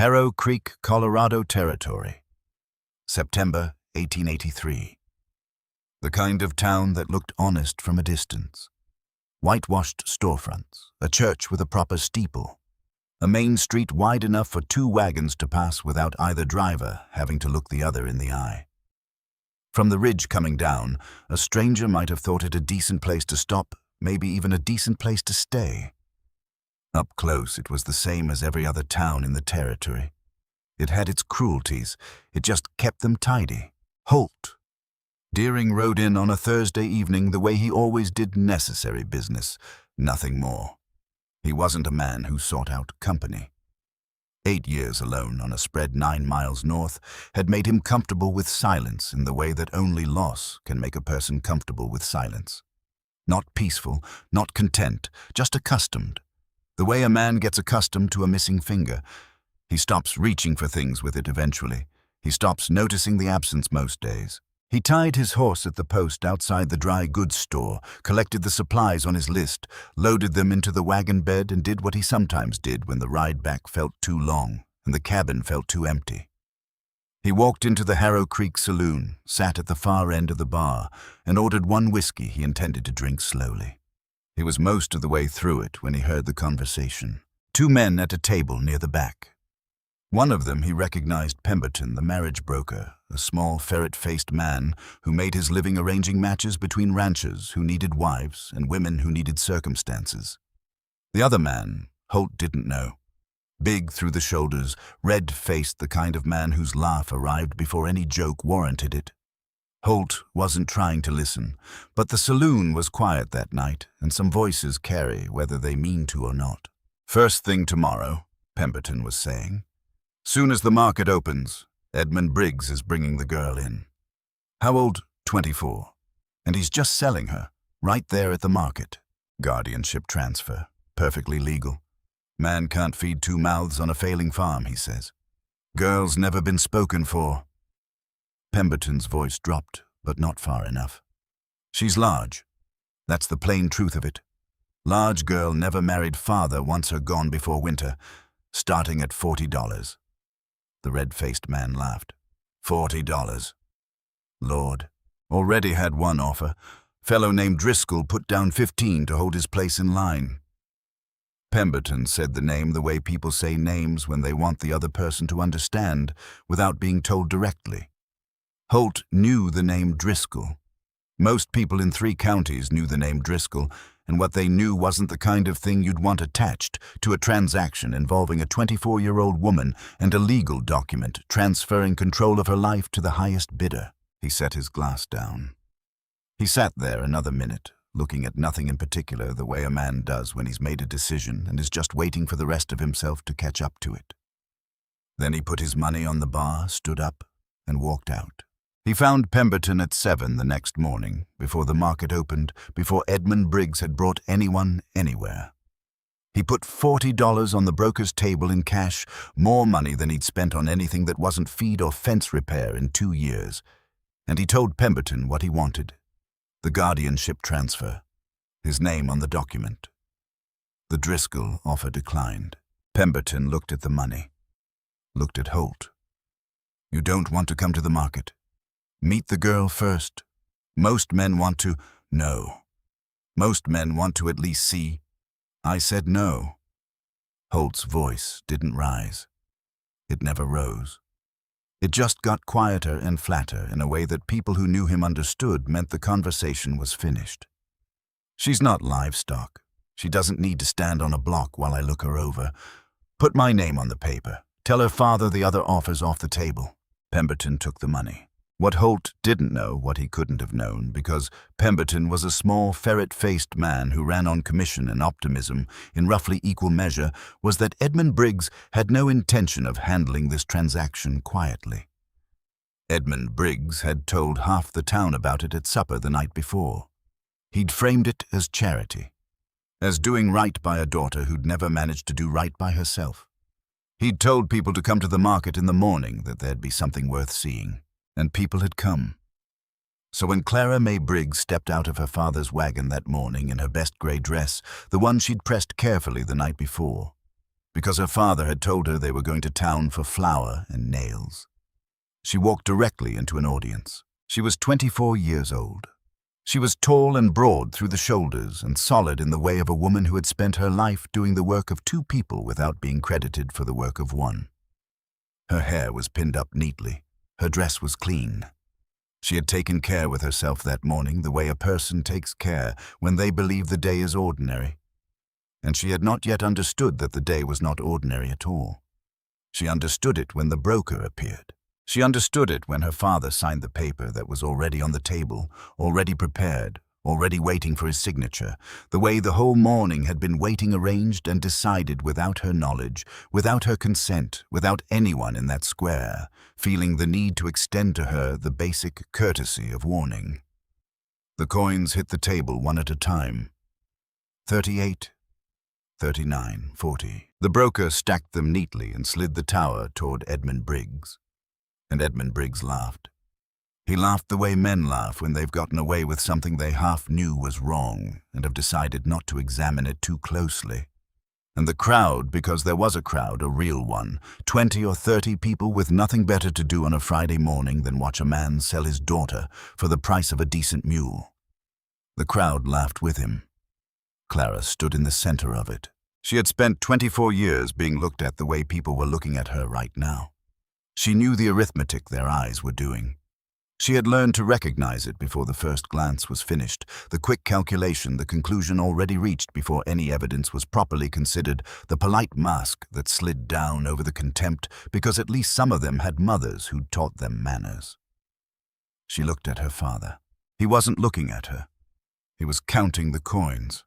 Harrow Creek, Colorado Territory. September 1883. The kind of town that looked honest from a distance. Whitewashed storefronts, a church with a proper steeple, a main street wide enough for 2 wagons to pass without either driver having to look the other in the eye. From the ridge coming down, a stranger might have thought it a decent place to stop, maybe even a decent place to stay. Up close, it was the same as every other town in the territory. It had its cruelties, it just kept them tidy. Holt. Deering rode in on a Thursday evening the way he always did necessary business, nothing more. He wasn't a man who sought out company. 8 years alone on a spread 9 miles north had made him comfortable with silence in the way that only loss can make a person comfortable with silence. Not peaceful, not content, just accustomed. The way a man gets accustomed to a missing finger. He stops reaching for things with it eventually. He stops noticing the absence most days. He tied his horse at the post outside the dry goods store, collected the supplies on his list, loaded them into the wagon bed, and did what he sometimes did when the ride back felt too long and the cabin felt too empty. He walked into the Harrow Creek saloon, sat at the far end of the bar, and ordered 1 whiskey he intended to drink slowly. He was most of the way through it when he heard the conversation. 2 men at a table near the back. One of them he recognized Pemberton, the marriage broker, a small ferret-faced man who made his living arranging matches between ranchers who needed wives and women who needed circumstances. The other man, Holt didn't know. Big through the shoulders, red-faced, the kind of man whose laugh arrived before any joke warranted it. Holt wasn't trying to listen, but the saloon was quiet that night, and some voices carry whether they mean to or not. "First thing tomorrow," Pemberton was saying. "Soon as the market opens, Edmund Briggs is bringing the girl in. How old? 24. And he's just selling her, right there at the market. Guardianship transfer, perfectly legal. Man can't feed 2 mouths on a failing farm, he says. Girl's never been spoken for." Pemberton's voice dropped, but not far enough. "She's large. That's the plain truth of it. Large girl never married father wants her gone before winter, starting at $40. The red-faced man laughed. $40. Lord. Already had 1 offer. Fellow named Driscoll put down 15 to hold his place in line. Pemberton said the name the way people say names when they want the other person to understand without being told directly. Holt knew the name Driscoll. Most people in 3 counties knew the name Driscoll, and what they knew wasn't the kind of thing you'd want attached to a transaction involving a 24-year-old woman and a legal document transferring control of her life to the highest bidder. He set his glass down. He sat there another minute, looking at nothing in particular the way a man does when he's made a decision and is just waiting for the rest of himself to catch up to it. Then he put his money on the bar, stood up, and walked out. He found Pemberton at 7 the next morning, before the market opened, before Edmund Briggs had brought anyone anywhere. He put $40 on the broker's table in cash, more money than he'd spent on anything that wasn't feed or fence repair in 2 years, and he told Pemberton what he wanted. The guardianship transfer, his name on the document. The Driscoll offer declined. Pemberton looked at the money, looked at Holt. "You don't want to come to the market? Meet the girl first. Most men want to." "No. Most men want to at least see." "I said no." Holt's voice didn't rise. It never rose. It just got quieter and flatter in a way that people who knew him understood meant the conversation was finished. "She's not livestock. She doesn't need to stand on a block while I look her over. Put my name on the paper. Tell her father the other offer's off the table." Pemberton took the money. What Holt didn't know, what he couldn't have known, because Pemberton was a small, ferret-faced man who ran on commission and optimism in roughly equal measure, was that Edmund Briggs had no intention of handling this transaction quietly. Edmund Briggs had told half the town about it at supper the night before. He'd framed it as charity, as doing right by a daughter who'd never managed to do right by herself. He'd told people to come to the market in the morning, that there'd be something worth seeing. And people had come. So when Clara May Briggs stepped out of her father's wagon that morning in her best gray dress, the one she'd pressed carefully the night before, because her father had told her they were going to town for flour and nails. She walked directly into an audience. She was 24 years old. She was tall and broad through the shoulders and solid in the way of a woman who had spent her life doing the work of two people without being credited for the work of one. Her hair was pinned up neatly. Her dress was clean. She had taken care with herself that morning the way a person takes care when they believe the day is ordinary. And she had not yet understood that the day was not ordinary at all. She understood it when the broker appeared. She understood it when her father signed the paper that was already on the table, already prepared, already waiting for his signature, the way the whole morning had been waiting, arranged and decided without her knowledge, without her consent, without anyone in that square feeling the need to extend to her the basic courtesy of warning. The coins hit the table one at a time. 38, 39, 40. The broker stacked them neatly and slid the tower toward Edmund Briggs. And Edmund Briggs laughed. He laughed the way men laugh when they've gotten away with something they half knew was wrong and have decided not to examine it too closely. And the crowd, because there was a crowd, a real one, 20 or 30 people with nothing better to do on a Friday morning than watch a man sell his daughter for the price of a decent mule. The crowd laughed with him. Clara stood in the center of it. She had spent 24 years being looked at the way people were looking at her right now. She knew the arithmetic their eyes were doing. She had learned to recognize it before the first glance was finished, the quick calculation, the conclusion already reached before any evidence was properly considered, the polite mask that slid down over the contempt because at least some of them had mothers who'd taught them manners. She looked at her father. He wasn't looking at her. He was counting the coins.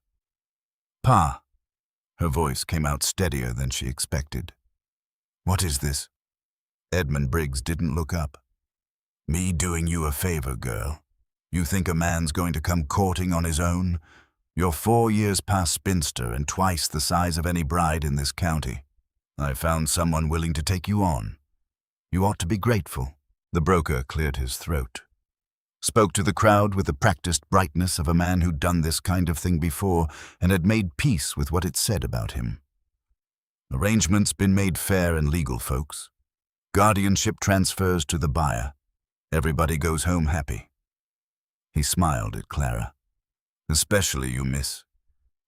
"Pa." Her voice came out steadier than she expected. "What is this?" Edmund Briggs didn't look up. "Me doing you a favor, girl. You think a man's going to come courting on his own? You're 4 years past spinster and twice the size of any bride in this county. I found someone willing to take you on. You ought to be grateful." The broker cleared his throat, spoke to the crowd with the practiced brightness of a man who'd done this kind of thing before and had made peace with what it said about him. "Arrangements been made fair and legal, folks. Guardianship transfers to the buyer. Everybody goes home happy." He smiled at Clara. "Especially you, miss.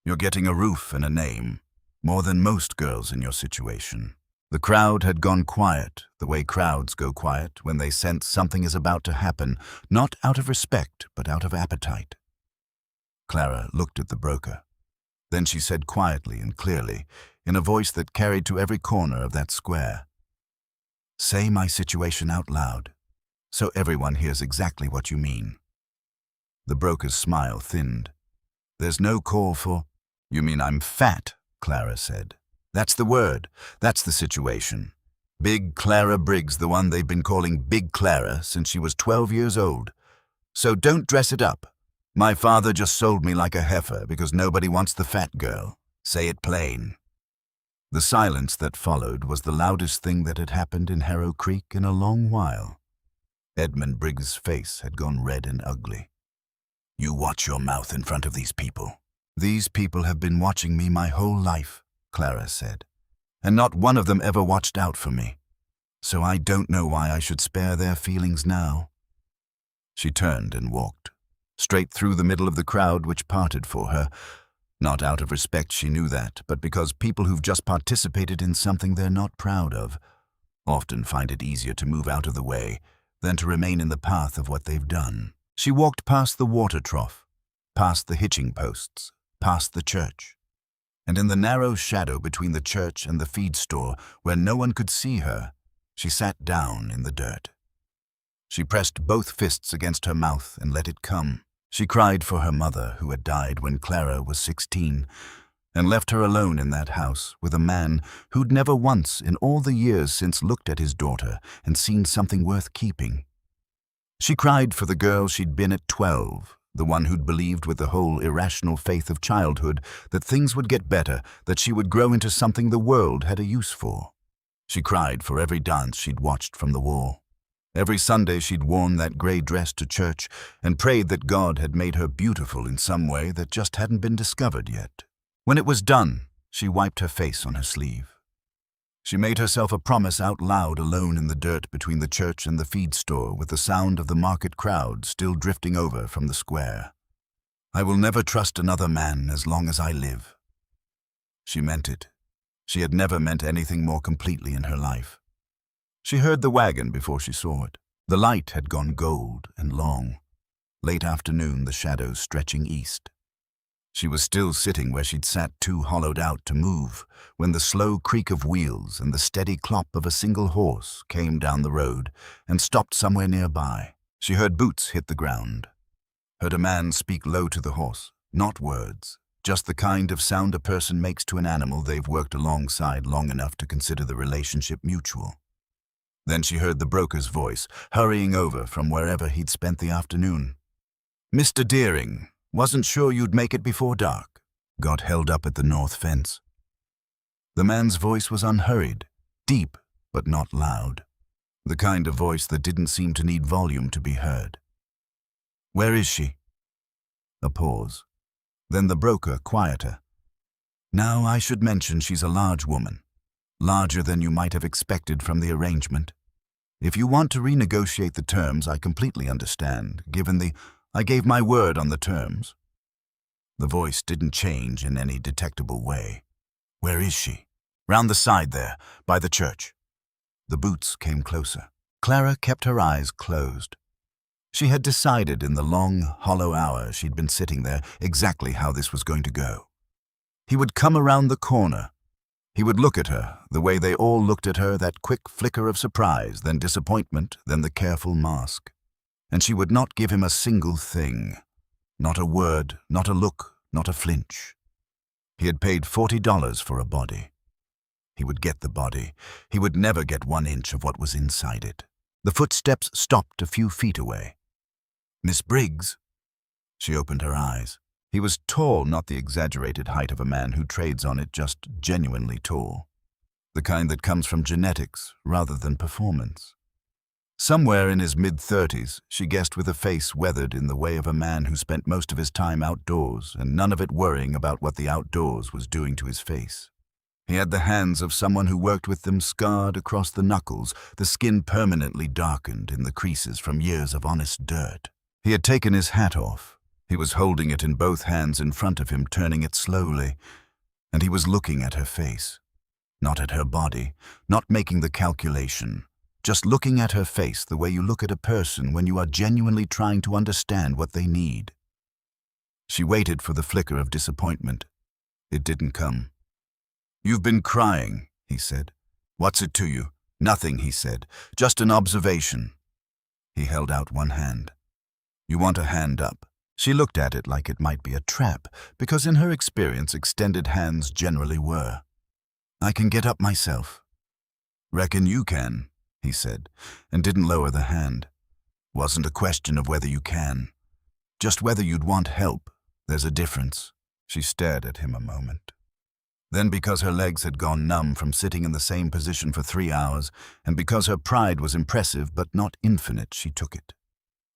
You're getting a roof and a name, more than most girls in your situation." The crowd had gone quiet, the way crowds go quiet when they sense something is about to happen, not out of respect, but out of appetite. Clara looked at the broker. Then she said quietly and clearly, in a voice that carried to every corner of that square, "Say my situation out loud, so everyone hears exactly what you mean." The broker's smile thinned. "There's no call for—" "You mean I'm fat," Clara said. "That's the word. That's the situation. Big Clara Briggs, the one they've been calling Big Clara since she was 12 years old. So don't dress it up. My father just sold me like a heifer because nobody wants the fat girl. Say it plain." The silence that followed was the loudest thing that had happened in Harrow Creek in a long while. Edmund Briggs' face had gone red and ugly. "You watch your mouth in front of these people." "These people have been watching me my whole life," Clara said, "and not one of them ever watched out for me. So I don't know why I should spare their feelings now." She turned and walked, straight through the middle of the crowd which parted for her. Not out of respect, she knew that, but because people who've just participated in something they're not proud of often find it easier to move out of the way than to remain in the path of what they've done. She walked past the water trough, past the hitching posts, past the church. And in the narrow shadow between the church and the feed store, where no one could see her, she sat down in the dirt. She pressed both fists against her mouth and let it come. She cried for her mother, who had died when Clara was 16, and left her alone in that house with a man who'd never once in all the years since looked at his daughter and seen something worth keeping. She cried for the girl she'd been at 12, the one who'd believed with the whole irrational faith of childhood that things would get better, that she would grow into something the world had a use for. She cried for every dance she'd watched from the wall. Every Sunday she'd worn that gray dress to church and prayed that God had made her beautiful in some way that just hadn't been discovered yet. When it was done, she wiped her face on her sleeve. She made herself a promise out loud alone in the dirt between the church and the feed store with the sound of the market crowd still drifting over from the square. I will never trust another man as long as I live. She meant it. She had never meant anything more completely in her life. She heard the wagon before she saw it. The light had gone gold and long. Late afternoon, the shadows stretching east. She was still sitting where she'd sat too hollowed out to move when the slow creak of wheels and the steady clop of a single horse came down the road and stopped somewhere nearby. She heard boots hit the ground. Heard a man speak low to the horse, not words, just the kind of sound a person makes to an animal they've worked alongside long enough to consider the relationship mutual. Then she heard the broker's voice, hurrying over from wherever he'd spent the afternoon. "Mr. Deering, wasn't sure you'd make it before dark." Got held up at the north fence. The man's voice was unhurried, deep but not loud. The kind of voice that didn't seem to need volume to be heard. "Where is she?" A pause. Then the broker, quieter. "Now I should mention she's a large woman. Larger than you might have expected from the arrangement. If you want to renegotiate the terms, I completely understand, given I gave my word on the terms." The voice didn't change in any detectable way. "Where is she?" "Round the side there, by the church." The boots came closer. Clara kept her eyes closed. She had decided in the long, hollow hour she'd been sitting there exactly how this was going to go. He would come around the corner. He would look at her, the way they all looked at her, that quick flicker of surprise, then disappointment, then the careful mask. And she would not give him a single thing. Not a word, not a look, not a flinch. He had paid $40 for a body. He would get the body. He would never get 1 inch of what was inside it. The footsteps stopped a few feet away. "Miss Briggs?" She opened her eyes. He was tall, not the exaggerated height of a man who trades on it, just genuinely tall. The kind that comes from genetics rather than performance. Somewhere in his mid-30s, she guessed, with a face weathered in the way of a man who spent most of his time outdoors and none of it worrying about what the outdoors was doing to his face. He had the hands of someone who worked with them scarred across the knuckles, the skin permanently darkened in the creases from years of honest dirt. He had taken his hat off. He was holding it in both hands in front of him, turning it slowly, and he was looking at her face. Not at her body, not making the calculation. Just looking at her face the way you look at a person when you are genuinely trying to understand what they need. She waited for the flicker of disappointment. It didn't come. "You've been crying," he said. "What's it to you?" "Nothing," he said. "Just an observation." He held out one hand. "You want a hand up?" She looked at it like it might be a trap, because in her experience extended hands generally were. "I can get up myself." "Reckon you can," he said, and didn't lower the hand. "Wasn't a question of whether you can. Just whether you'd want help. There's a difference." She stared at him a moment. Then, because her legs had gone numb from sitting in the same position for 3 hours, and because her pride was impressive but not infinite, she took it.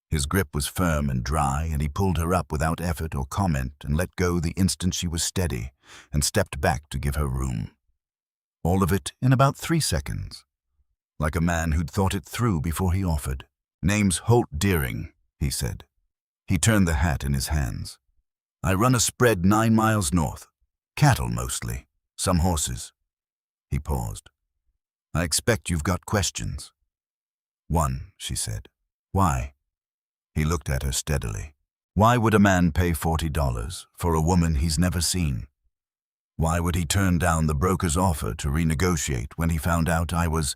His grip was firm and dry, and he pulled her up without effort or comment and let go the instant she was steady, and stepped back to give her room. All of it in about 3 seconds. Like a man who'd thought it through before he offered. "Name's Holt Deering," he said. He turned the hat in his hands. "I run a spread 9 miles north. Cattle mostly. Some horses." He paused. "I expect you've got questions." "One," she said. "Why?" He looked at her steadily. Why would a man pay $40 for a woman he's never seen? Why would he turn down the broker's offer to renegotiate when he found out I was...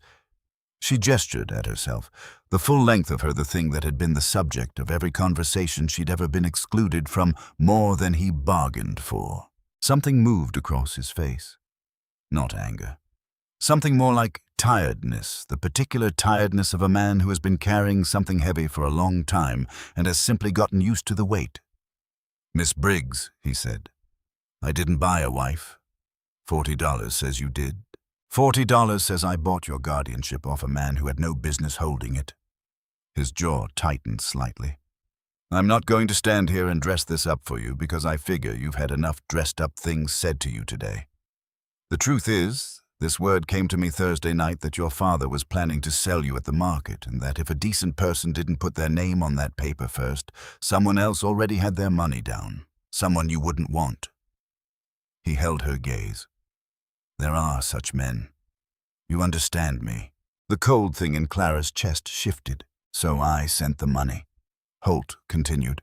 She gestured at herself, the full length of her the thing that had been the subject of every conversation she'd ever been excluded from, more than he bargained for. Something moved across his face. Not anger. Something more like tiredness, the particular tiredness of a man who has been carrying something heavy for a long time and has simply gotten used to the weight. "Miss Briggs," he said, "I didn't buy a wife. $40 says you did. $40 says I bought your guardianship off a man who had no business holding it." His jaw tightened slightly. "I'm not going to stand here and dress this up for you because I figure you've had enough dressed up things said to you today. The truth is, This word came to me Thursday night that your father was planning to sell you at the market, and that if a decent person didn't put their name on that paper first, someone else already had their money down. Someone you wouldn't want." He held her gaze. "There are such men. You understand me." The cold thing in Clara's chest shifted. "So I sent the money," Holt continued.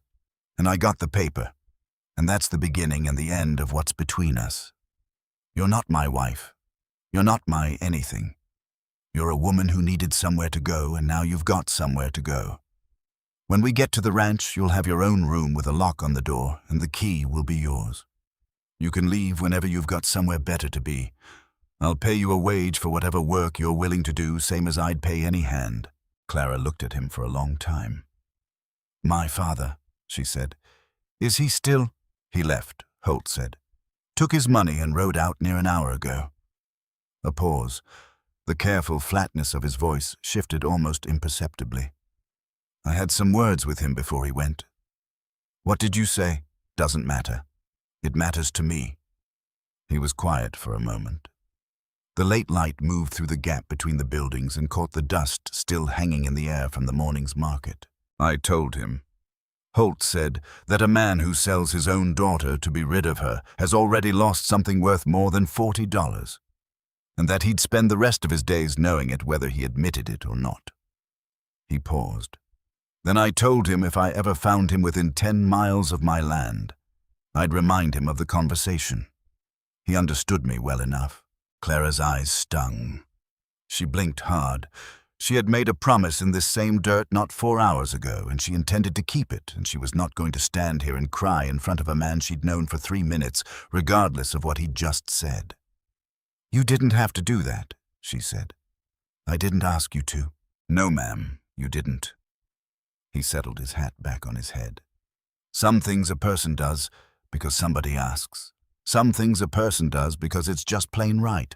"And I got the paper. And that's the beginning and the end of what's between us. You're not my wife. You're not my anything. You're a woman who needed somewhere to go, and now you've got somewhere to go. When we get to the ranch, you'll have your own room with a lock on the door, and the key will be yours. You can leave whenever you've got somewhere better to be. I'll pay you a wage for whatever work you're willing to do, same as I'd pay any hand." Clara looked at him for a long time. "My father," she said. "Is he still—" "He left," Holt said. "Took his money and rode out near an hour ago." A pause. The careful flatness of his voice shifted almost imperceptibly. "I had some words with him before he went." "What did you say?" "Doesn't matter. It matters to me." He was quiet for a moment. The late light moved through the gap between the buildings and caught the dust still hanging in the air from the morning's market. "I told him," Holt said, "that a man who sells his own daughter to be rid of her has already lost something worth more than $40, and that he'd spend the rest of his days knowing it whether he admitted it or not." He paused. "Then I told him if I ever found him within 10 miles of my land, I'd remind him of the conversation. He understood me well enough." Clara's eyes stung. She blinked hard. She had made a promise in this same dirt not 4 hours ago, and she intended to keep it, and she was not going to stand here and cry in front of a man she'd known for 3 minutes, regardless of what he'd just said. "You didn't have to do that," she said. "I didn't ask you to." "No, ma'am, you didn't." He settled his hat back on his head. "Some things a person does because somebody asks. Some things a person does because it's just plain right.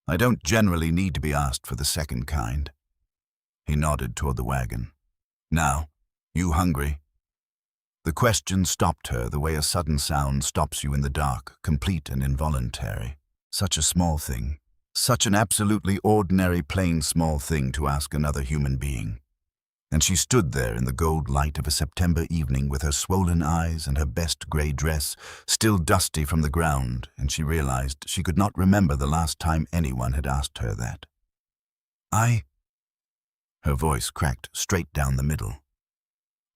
I don't generally need to be asked for the second kind." He nodded toward the wagon. "Now, you hungry?" The question stopped her the way a sudden sound stops you in the dark, complete and involuntary. Such a small thing, such an absolutely ordinary, plain small thing to ask another human being. And she stood there in the gold light of a September evening with her swollen eyes and her best gray dress still dusty from the ground, and she realized she could not remember the last time anyone had asked her that. Her voice cracked straight down the middle.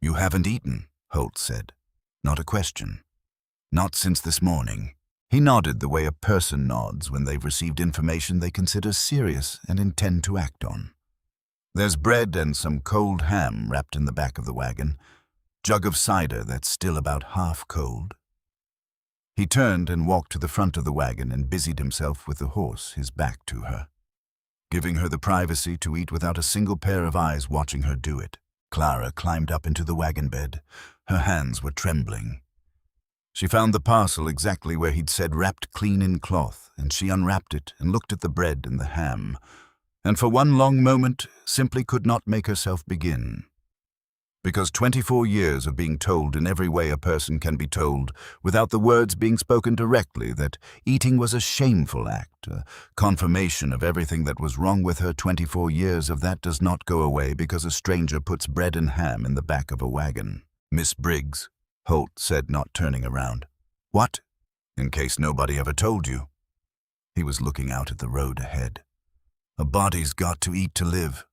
"You haven't eaten," Holt said. "Not a question. Not since this morning." He nodded the way a person nods when they've received information they consider serious and intend to act on. "There's bread and some cold ham wrapped in the back of the wagon. Jug of cider that's still about half cold." He turned and walked to the front of the wagon and busied himself with the horse, his back to her, giving her the privacy to eat without a single pair of eyes watching her do it. Clara climbed up into the wagon bed. Her hands were trembling. She found the parcel exactly where he'd said wrapped clean in cloth, and she unwrapped it and looked at the bread and the ham, and for one long moment simply could not make herself begin. Because 24 years of being told in every way a person can be told, without the words being spoken directly, that eating was a shameful act, a confirmation of everything that was wrong with her, 24 years of that does not go away because a stranger puts bread and ham in the back of a wagon. "Miss Briggs," Holt said, not turning around. "What?" "In case nobody ever told you." He was looking out at the road ahead. "A body's got to eat to live.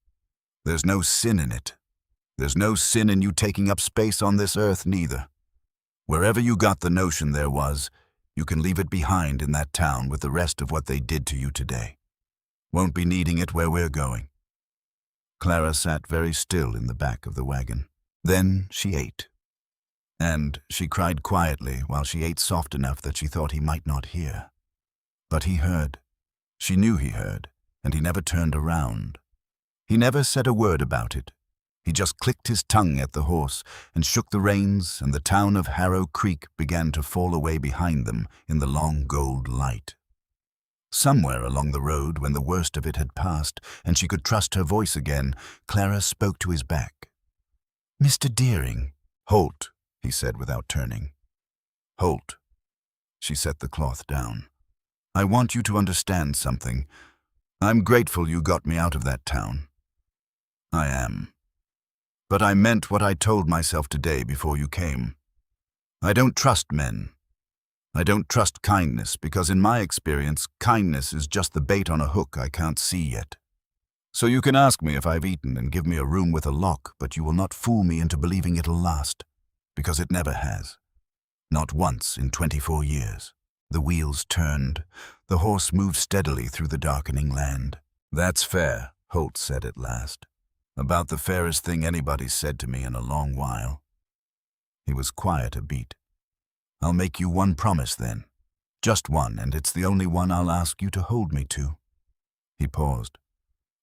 There's no sin in it. There's no sin in you taking up space on this earth, neither. Wherever you got the notion there was, you can leave it behind in that town with the rest of what they did to you today. Won't be needing it where we're going." Clara sat very still in the back of the wagon. Then she ate. And she cried quietly while she ate soft enough that she thought he might not hear. But he heard. She knew he heard, and he never turned around. He never said a word about it. He just clicked his tongue at the horse and shook the reins, and the town of Harrow Creek began to fall away behind them in the long gold light. Somewhere along the road, when the worst of it had passed and she could trust her voice again, Clara spoke to his back. "Mr. Deering." "Holt," he said without turning. "Holt." She set the cloth down. I want you to understand something. I'm grateful you got me out of that town. I am. But I meant what I told myself today before you came. I don't trust men. I don't trust kindness because in my experience, kindness is just the bait on a hook I can't see yet. So you can ask me if I've eaten and give me a room with a lock, but you will not fool me into believing it'll last, because it never has. Not once in 24 years. The wheels turned. The horse moved steadily through the darkening land. That's fair, Holt said at last. About the fairest thing anybody's said to me in a long while. He was quiet a beat. I'll make you one promise then. Just one, and it's the only one I'll ask you to hold me to. He paused.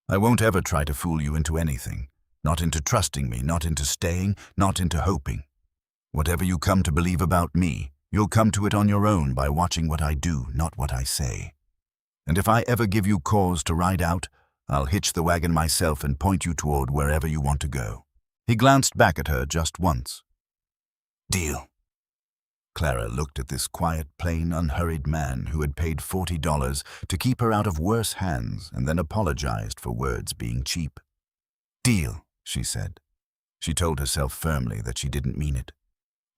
I won't ever try to fool you into anything. Not into trusting me, not into staying, not into hoping. Whatever you come to believe about me, you'll come to it on your own by watching what I do, not what I say. And if I ever give you cause to ride out, I'll hitch the wagon myself and point you toward wherever you want to go. He glanced back at her just once. Deal. Clara looked at this quiet, plain, unhurried man who had paid $40 to keep her out of worse hands and then apologized for words being cheap. Deal, she said. She told herself firmly that she didn't mean it,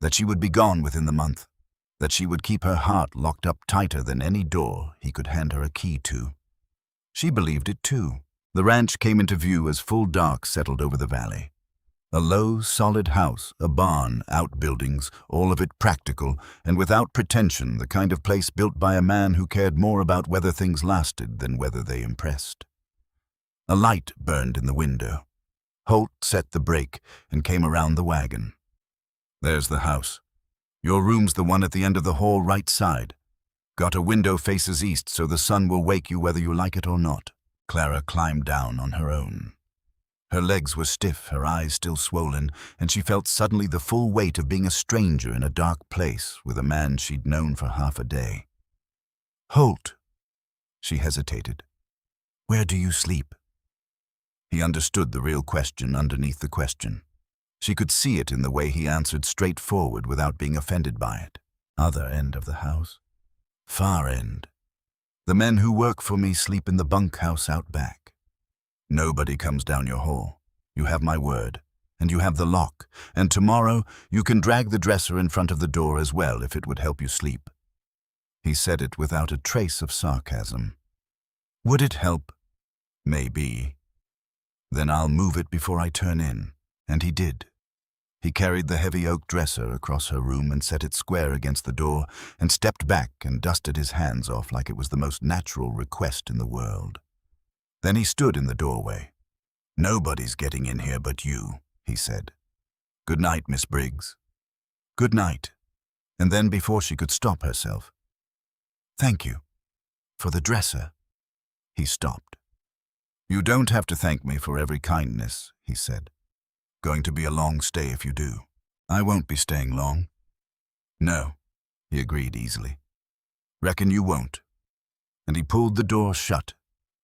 that she would be gone within the month, that she would keep her heart locked up tighter than any door he could hand her a key to. She believed it too. The ranch came into view as full dark settled over the valley. A low, solid house, a barn, outbuildings, all of it practical and without pretension, the kind of place built by a man who cared more about whether things lasted than whether they impressed. A light burned in the window. Holt set the brake and came around the wagon. There's the house. Your room's the one at the end of the hall right side. Got a window faces east so the sun will wake you whether you like it or not. Clara climbed down on her own. Her legs were stiff, her eyes still swollen, and she felt suddenly the full weight of being a stranger in a dark place with a man she'd known for half a day. Holt. She hesitated. Where do you sleep? He understood the real question underneath the question. She could see it in the way he answered straightforward without being offended by it. Other end of the house. Far end. The men who work for me sleep in the bunkhouse out back. Nobody comes down your hall. You have my word, and you have the lock, and tomorrow you can drag the dresser in front of the door as well if it would help you sleep. He said it without a trace of sarcasm. Would it help? Maybe. Then I'll move it before I turn in. And he did. He carried the heavy oak dresser across her room and set it square against the door and stepped back and dusted his hands off like it was the most natural request in the world. Then he stood in the doorway. Nobody's getting in here but you, he said. Good night, Miss Briggs. Good night. And then before she could stop herself, thank you. For the dresser. He stopped. You don't have to thank me for every kindness, he said. Going to be a long stay if you do. I won't be staying long. No, he agreed easily. Reckon you won't. And he pulled the door shut,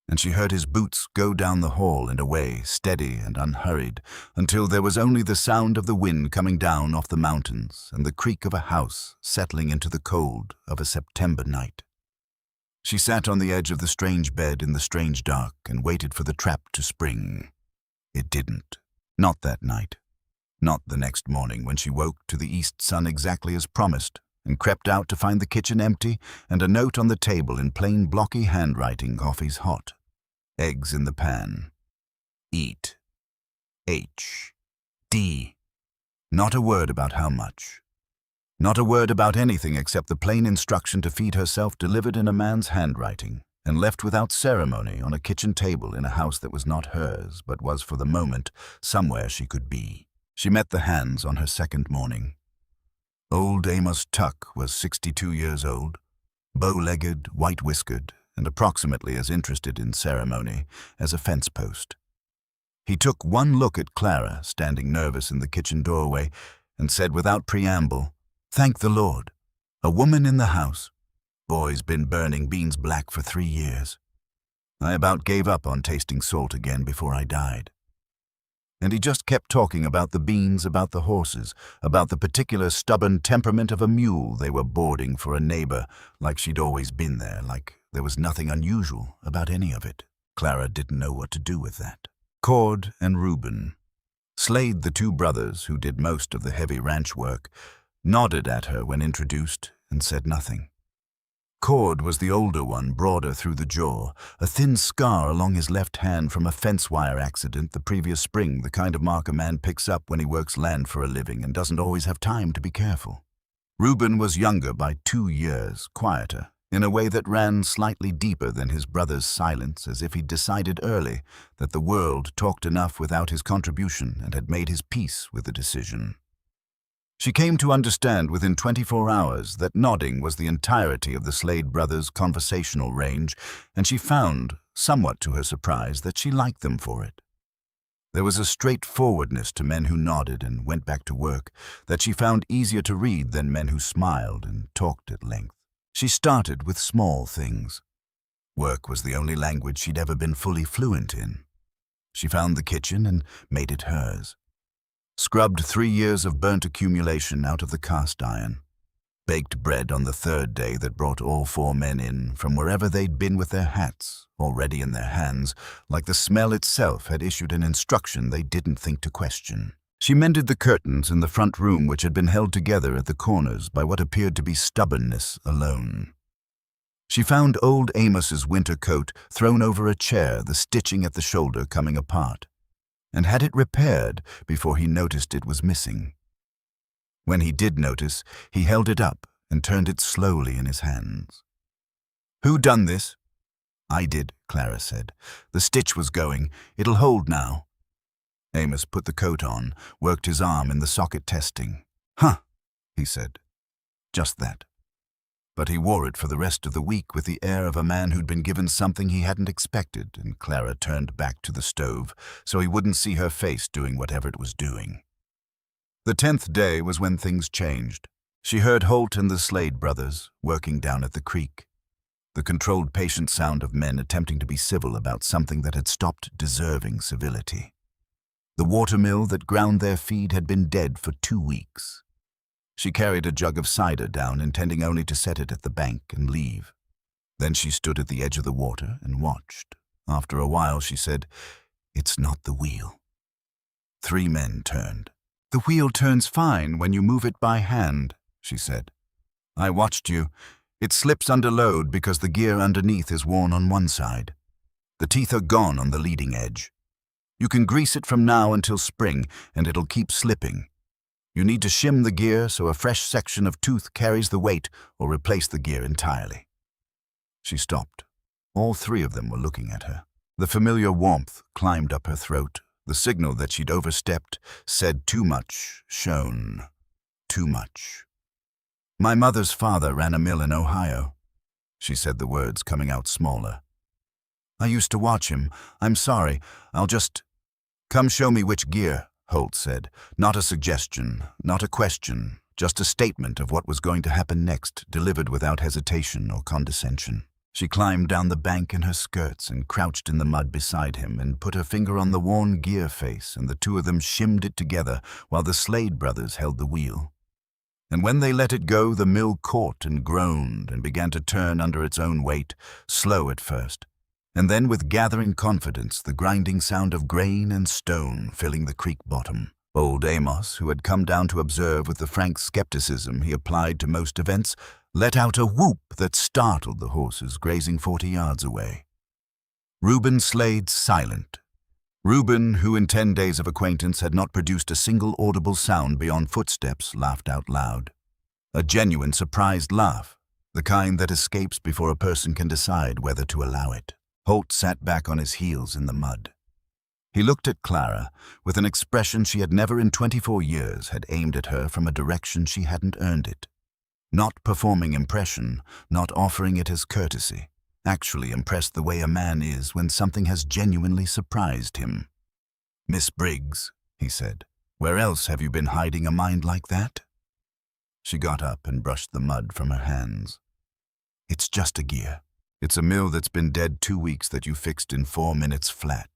and she heard his boots go down the hall and away, steady and unhurried, until there was only the sound of the wind coming down off the mountains and the creak of a house settling into the cold of a September night. She sat on the edge of the strange bed in the strange dark and waited for the trap to spring. It didn't. Not that night. Not the next morning when she woke to the east sun exactly as promised and crept out to find the kitchen empty and a note on the table in plain blocky handwriting coffee's hot. Eggs in the pan. Eat. H. D. Not a word about how much. Not a word about anything except the plain instruction to feed herself delivered in a man's handwriting and left without ceremony on a kitchen table in a house that was not hers but was for the moment somewhere she could be. She met the hands on her second morning. Old Amos Tuck was 62 years old, bow-legged, white-whiskered, and approximately as interested in ceremony as a fence post. He took one look at Clara, standing nervous in the kitchen doorway, and said without preamble, "Thank the Lord. A woman in the house. Boy's been burning beans black for 3 years. I about gave up on tasting salt again before I died." And he just kept talking about the beans, about the horses, about the particular stubborn temperament of a mule they were boarding for a neighbor, like she'd always been there, like there was nothing unusual about any of it. Clara didn't know what to do with that. Cord and Reuben, Slade, the two brothers who did most of the heavy ranch work, nodded at her when introduced and said nothing. Cord was the older one, broader through the jaw, a thin scar along his left hand from a fence wire accident the previous spring, the kind of mark a man picks up when he works land for a living and doesn't always have time to be careful. Reuben was younger by 2 years, quieter, in a way that ran slightly deeper than his brother's silence, as if he'd decided early that the world talked enough without his contribution and had made his peace with the decision. She came to understand within 24 hours that nodding was the entirety of the Slade brothers' conversational range, and she found, somewhat to her surprise, that she liked them for it. There was a straightforwardness to men who nodded and went back to work that she found easier to read than men who smiled and talked at length. She started with small things. Work was the only language she'd ever been fully fluent in. She found the kitchen and made it hers. Scrubbed 3 years of burnt accumulation out of the cast iron. Baked bread on the third day that brought all 4 men in from wherever they'd been with their hats, already in their hands, like the smell itself had issued an instruction they didn't think to question. She mended the curtains in the front room, which had been held together at the corners by what appeared to be stubbornness alone. She found old Amos's winter coat thrown over a chair, the stitching at the shoulder coming apart, and had it repaired before he noticed it was missing. When he did notice, he held it up and turned it slowly in his hands. "Who done this?" "I did," Clara said. "The stitch was going. It'll hold now." Amos put the coat on, worked his arm in the socket testing. "Huh," he said. Just that. But he wore it for the rest of the week with the air of a man who'd been given something he hadn't expected, and Clara turned back to the stove so he wouldn't see her face doing whatever it was doing. The 10th day was when things changed. She heard Holt and the Slade brothers working down at the creek. The controlled, patient sound of men attempting to be civil about something that had stopped deserving civility. The watermill that ground their feed had been dead for 2 weeks. She carried a jug of cider down, intending only to set it at the bank and leave. Then she stood at the edge of the water and watched. After a while, she said, "It's not the wheel." 3 men turned. "The wheel turns fine when you move it by hand," she said. "I watched you. It slips under load because the gear underneath is worn on one side. The teeth are gone on the leading edge. You can grease it from now until spring, and it'll keep slipping. You need to shim the gear so a fresh section of tooth carries the weight, or replace the gear entirely." She stopped. All 3 of them were looking at her. The familiar warmth climbed up her throat. The signal that she'd overstepped, said too much, shown too much. "My mother's father ran a mill in Ohio." She said the words coming out smaller. "I used to watch him. I'm sorry. I'll just—" "Come show me which gear," Holt said. Not a suggestion, not a question, just a statement of what was going to happen next, delivered without hesitation or condescension. She climbed down the bank in her skirts and crouched in the mud beside him and put her finger on the worn gear face, and the 2 of them shimmed it together while the Slade brothers held the wheel. And when they let it go, the mill caught and groaned and began to turn under its own weight, slow at first. And then with gathering confidence, the grinding sound of grain and stone filling the creek bottom. Old Amos, who had come down to observe with the frank skepticism he applied to most events, let out a whoop that startled the horses grazing 40 yards away. Reuben Slade silent. Reuben, who in 10 days of acquaintance had not produced a single audible sound beyond footsteps, laughed out loud. A genuine surprised laugh, the kind that escapes before a person can decide whether to allow it. Holt sat back on his heels in the mud. He looked at Clara with an expression she had never in 24 years had aimed at her from a direction she hadn't earned it. Not performing impression, not offering it as courtesy, actually impressed the way a man is when something has genuinely surprised him. "Miss Briggs," he said, "where else have you been hiding a mind like that?" She got up and brushed the mud from her hands. "It's just a gear. It's a mill that's been dead 2 weeks that you fixed in 4 minutes flat."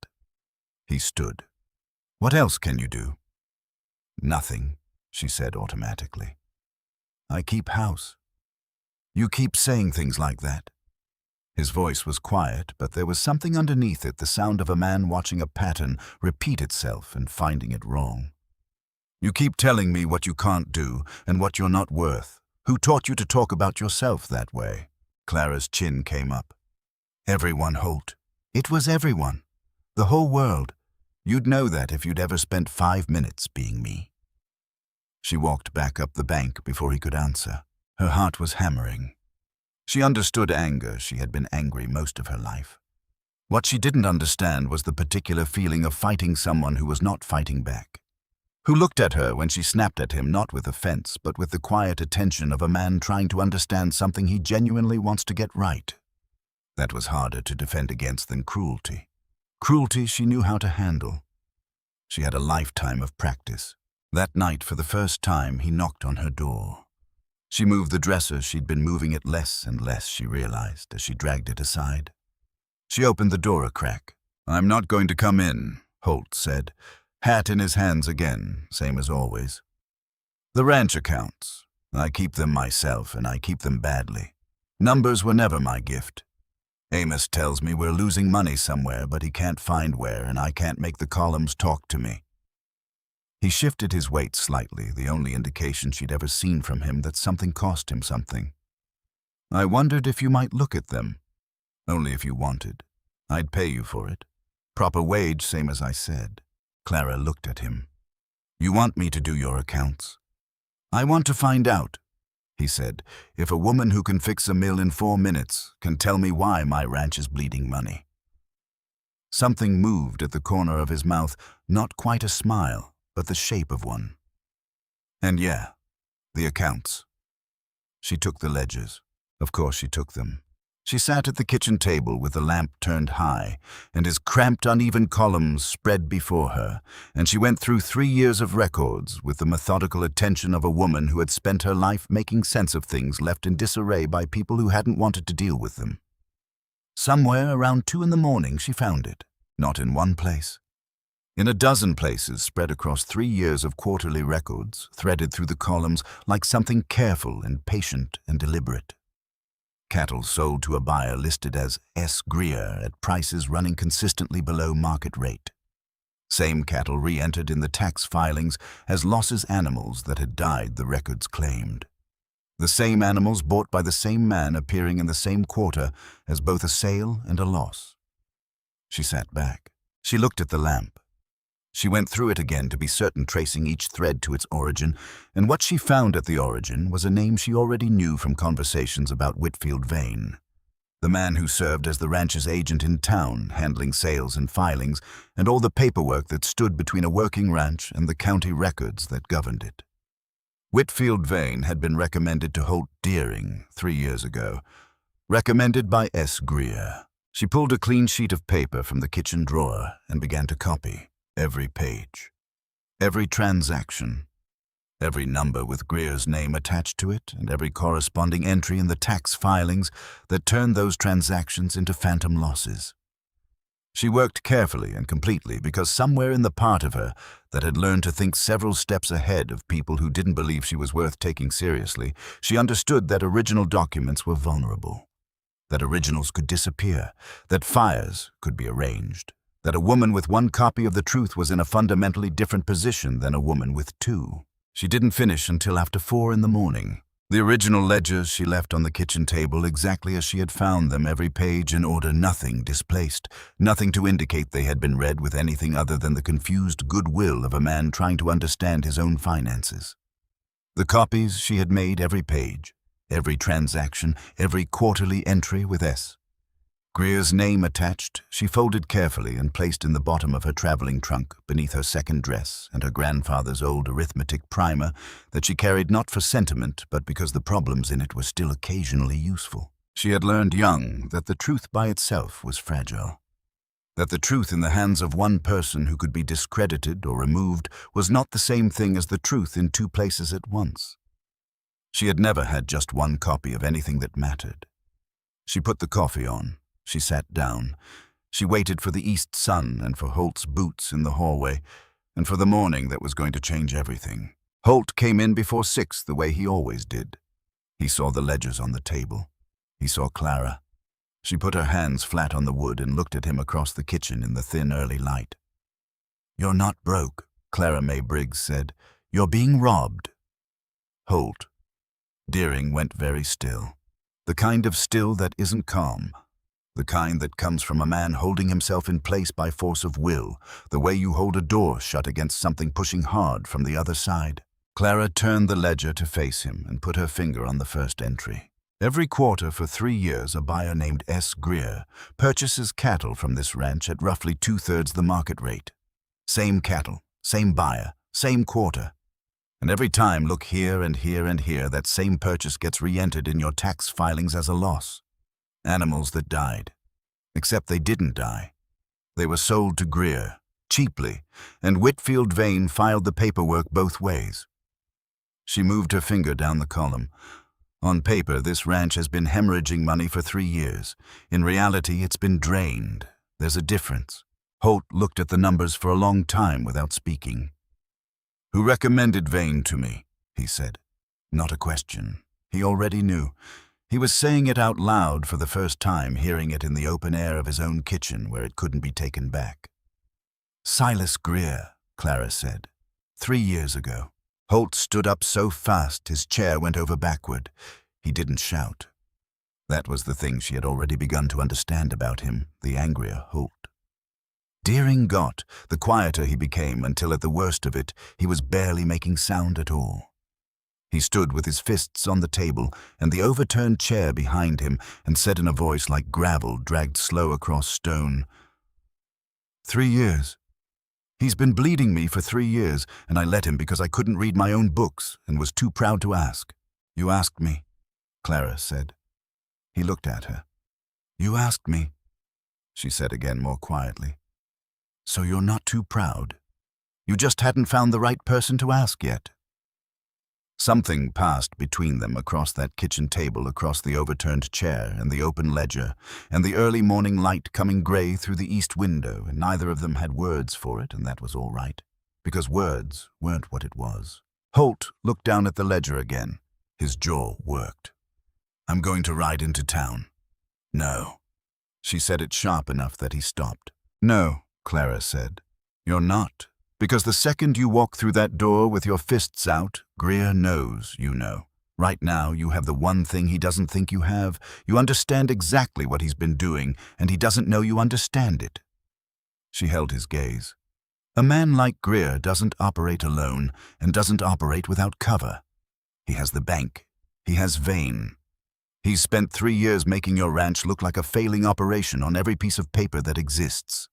He stood. "What else can you do?" "Nothing," she said automatically. "I keep house." "You keep saying things like that." His voice was quiet, but there was something underneath it, the sound of a man watching a pattern repeat itself and finding it wrong. You keep telling me what you can't do and what you're not worth. Who taught you to talk about yourself that way? Clara's chin came up. Everyone, Holt. It was everyone. The whole world. You'd know that if you'd ever spent 5 minutes being me. She walked back up the bank before he could answer. Her heart was hammering. She understood anger. She had been angry most of her life. What she didn't understand was the particular feeling of fighting someone who was not fighting back, who looked at her when she snapped at him not with offense, but with the quiet attention of a man trying to understand something he genuinely wants to get right. That was harder to defend against than cruelty. Cruelty she knew how to handle. She had a lifetime of practice. That night, for the first time, he knocked on her door. She moved the dresser. She'd been moving it less and less, she realized, as she dragged it aside. She opened the door a crack. "I'm not going to come in," Holt said, hat in his hands again, same as always. "The ranch accounts. I keep them myself, and I keep them badly. Numbers were never my gift. Amos tells me we're losing money somewhere, but he can't find where, and I can't make the columns talk to me." He shifted his weight slightly, the only indication she'd ever seen from him that something cost him something. "I wondered if you might look at them. Only if you wanted. I'd pay you for it. Proper wage, same as I said." Clara looked at him. "You want me to do your accounts?" "I want to find out," he said, "if a woman who can fix a mill in 4 minutes can tell me why my ranch is bleeding money." Something moved at the corner of his mouth, not quite a smile, but the shape of one. "And yeah, the accounts." She took the ledgers. Of course she took them. She sat at the kitchen table with the lamp turned high, and his cramped, uneven columns spread before her, and she went through 3 years of records with the methodical attention of a woman who had spent her life making sense of things left in disarray by people who hadn't wanted to deal with them. Somewhere around 2 in the morning she found it, not in one place. In a dozen places spread across 3 years of quarterly records, threaded through the columns like something careful and patient and deliberate. Cattle sold to a buyer listed as S. Greer at prices running consistently below market rate. Same cattle re-entered in the tax filings as losses animals that had died, the records claimed. The same animals bought by the same man appearing in the same quarter as both a sale and a loss. She sat back. She looked at the lamp. She went through it again to be certain, tracing each thread to its origin, and what she found at the origin was a name she already knew from conversations about Whitfield Vane, the man who served as the ranch's agent in town, handling sales and filings, and all the paperwork that stood between a working ranch and the county records that governed it. Whitfield Vane had been recommended to Holt Deering 3 years ago, recommended by S. Greer. She pulled a clean sheet of paper from the kitchen drawer and began to copy. Every page, every transaction, every number with Greer's name attached to it, and every corresponding entry in the tax filings that turned those transactions into phantom losses. She worked carefully and completely because somewhere in the part of her that had learned to think several steps ahead of people who didn't believe she was worth taking seriously, she understood that original documents were vulnerable, that originals could disappear, that fires could be arranged, that a woman with 1 copy of the truth was in a fundamentally different position than a woman with 2. She didn't finish until after 4 in the morning. The original ledgers she left on the kitchen table exactly as she had found them, every page in order, nothing displaced, nothing to indicate they had been read with anything other than the confused goodwill of a man trying to understand his own finances. The copies she had made, every page, every transaction, every quarterly entry with S. Greer's name attached, she folded carefully and placed in the bottom of her traveling trunk beneath her second dress and her grandfather's old arithmetic primer that she carried not for sentiment but because the problems in it were still occasionally useful. She had learned young that the truth by itself was fragile, that the truth in the hands of one person who could be discredited or removed was not the same thing as the truth in 2 places at once. She had never had just 1 copy of anything that mattered. She put the coffee on. She sat down. She waited for the east sun and for Holt's boots in the hallway, and for the morning that was going to change everything. Holt came in before 6 the way he always did. He saw the ledgers on the table. He saw Clara. She put her hands flat on the wood and looked at him across the kitchen in the thin early light. "You're not broke," Clara May Briggs said. "You're being robbed." Holt. Deering went very still. The kind of still that isn't calm. The kind that comes from a man holding himself in place by force of will, the way you hold a door shut against something pushing hard from the other side. Clara turned the ledger to face him and put her finger on the first entry. Every quarter for 3 years, a buyer named S. Greer purchases cattle from this ranch at roughly 2/3 the market rate. Same cattle, same buyer, same quarter. And every time, look here and here and here, that same purchase gets re-entered in your tax filings as a loss. Animals that died. Except they didn't die. They were sold to Greer, cheaply, and Whitfield Vane filed the paperwork both ways. She moved her finger down the column. On paper, this ranch has been hemorrhaging money for 3 years. In reality, it's been drained. There's a difference. Holt looked at the numbers for a long time without speaking. "Who recommended Vane to me?" he said. Not a question. He already knew. He was saying it out loud for the first time, hearing it in the open air of his own kitchen where it couldn't be taken back. "Silas Greer," Clara said. 3 years ago. Holt stood up so fast his chair went over backward. He didn't shout. That was the thing she had already begun to understand about him, the angrier Holt. Deering got, the quieter he became, until at the worst of it, he was barely making sound at all. He stood with his fists on the table and the overturned chair behind him and said in a voice like gravel dragged slow across stone, 3 years. He's been bleeding me for 3 years, and I let him because I couldn't read my own books and was too proud to ask. You asked me, Clara said. He looked at her. You asked me, she said again more quietly. So you're not too proud? You just hadn't found the right person to ask yet. Something passed between them across that kitchen table, across the overturned chair and the open ledger, and the early morning light coming gray through the east window, and neither of them had words for it, and that was all right, because words weren't what it was. Holt looked down at the ledger again. His jaw worked. I'm going to ride into town. No. She said it sharp enough that he stopped. No, Clara said. You're not. Because the second you walk through that door with your fists out, Greer knows you know. Right now, you have the one thing he doesn't think you have. You understand exactly what he's been doing, and he doesn't know you understand it. She held his gaze. A man like Greer doesn't operate alone and doesn't operate without cover. He has the bank. He has Vane. He's spent 3 years making your ranch look like a failing operation on every piece of paper that exists.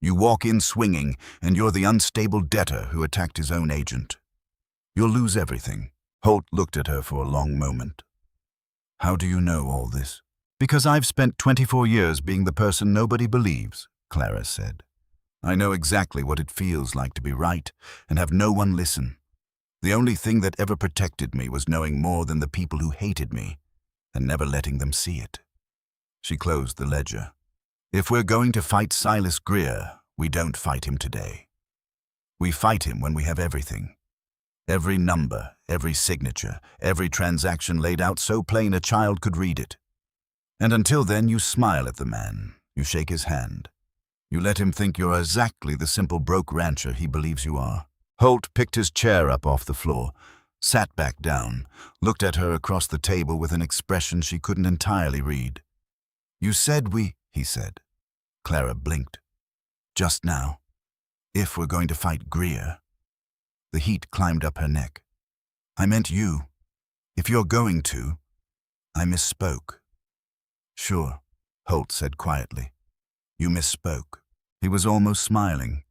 You walk in swinging, and you're the unstable debtor who attacked his own agent. You'll lose everything. Holt looked at her for a long moment. How do you know all this? Because I've spent 24 years being the person nobody believes, Clara said. I know exactly what it feels like to be right and have no one listen. The only thing that ever protected me was knowing more than the people who hated me and never letting them see it. She closed the ledger. If we're going to fight Silas Greer, we don't fight him today. We fight him when we have everything. Every number, every signature, every transaction laid out so plain a child could read it. And until then, you smile at the man. You shake his hand. You let him think you're exactly the simple broke rancher he believes you are. Holt picked his chair up off the floor, sat back down, looked at her across the table with an expression she couldn't entirely read. You said he said. Clara blinked. Just now. If we're going to fight Greer. The heat climbed up her neck. I meant you. If you're going to. I misspoke. Sure, Holt said quietly. You misspoke. He was almost smiling.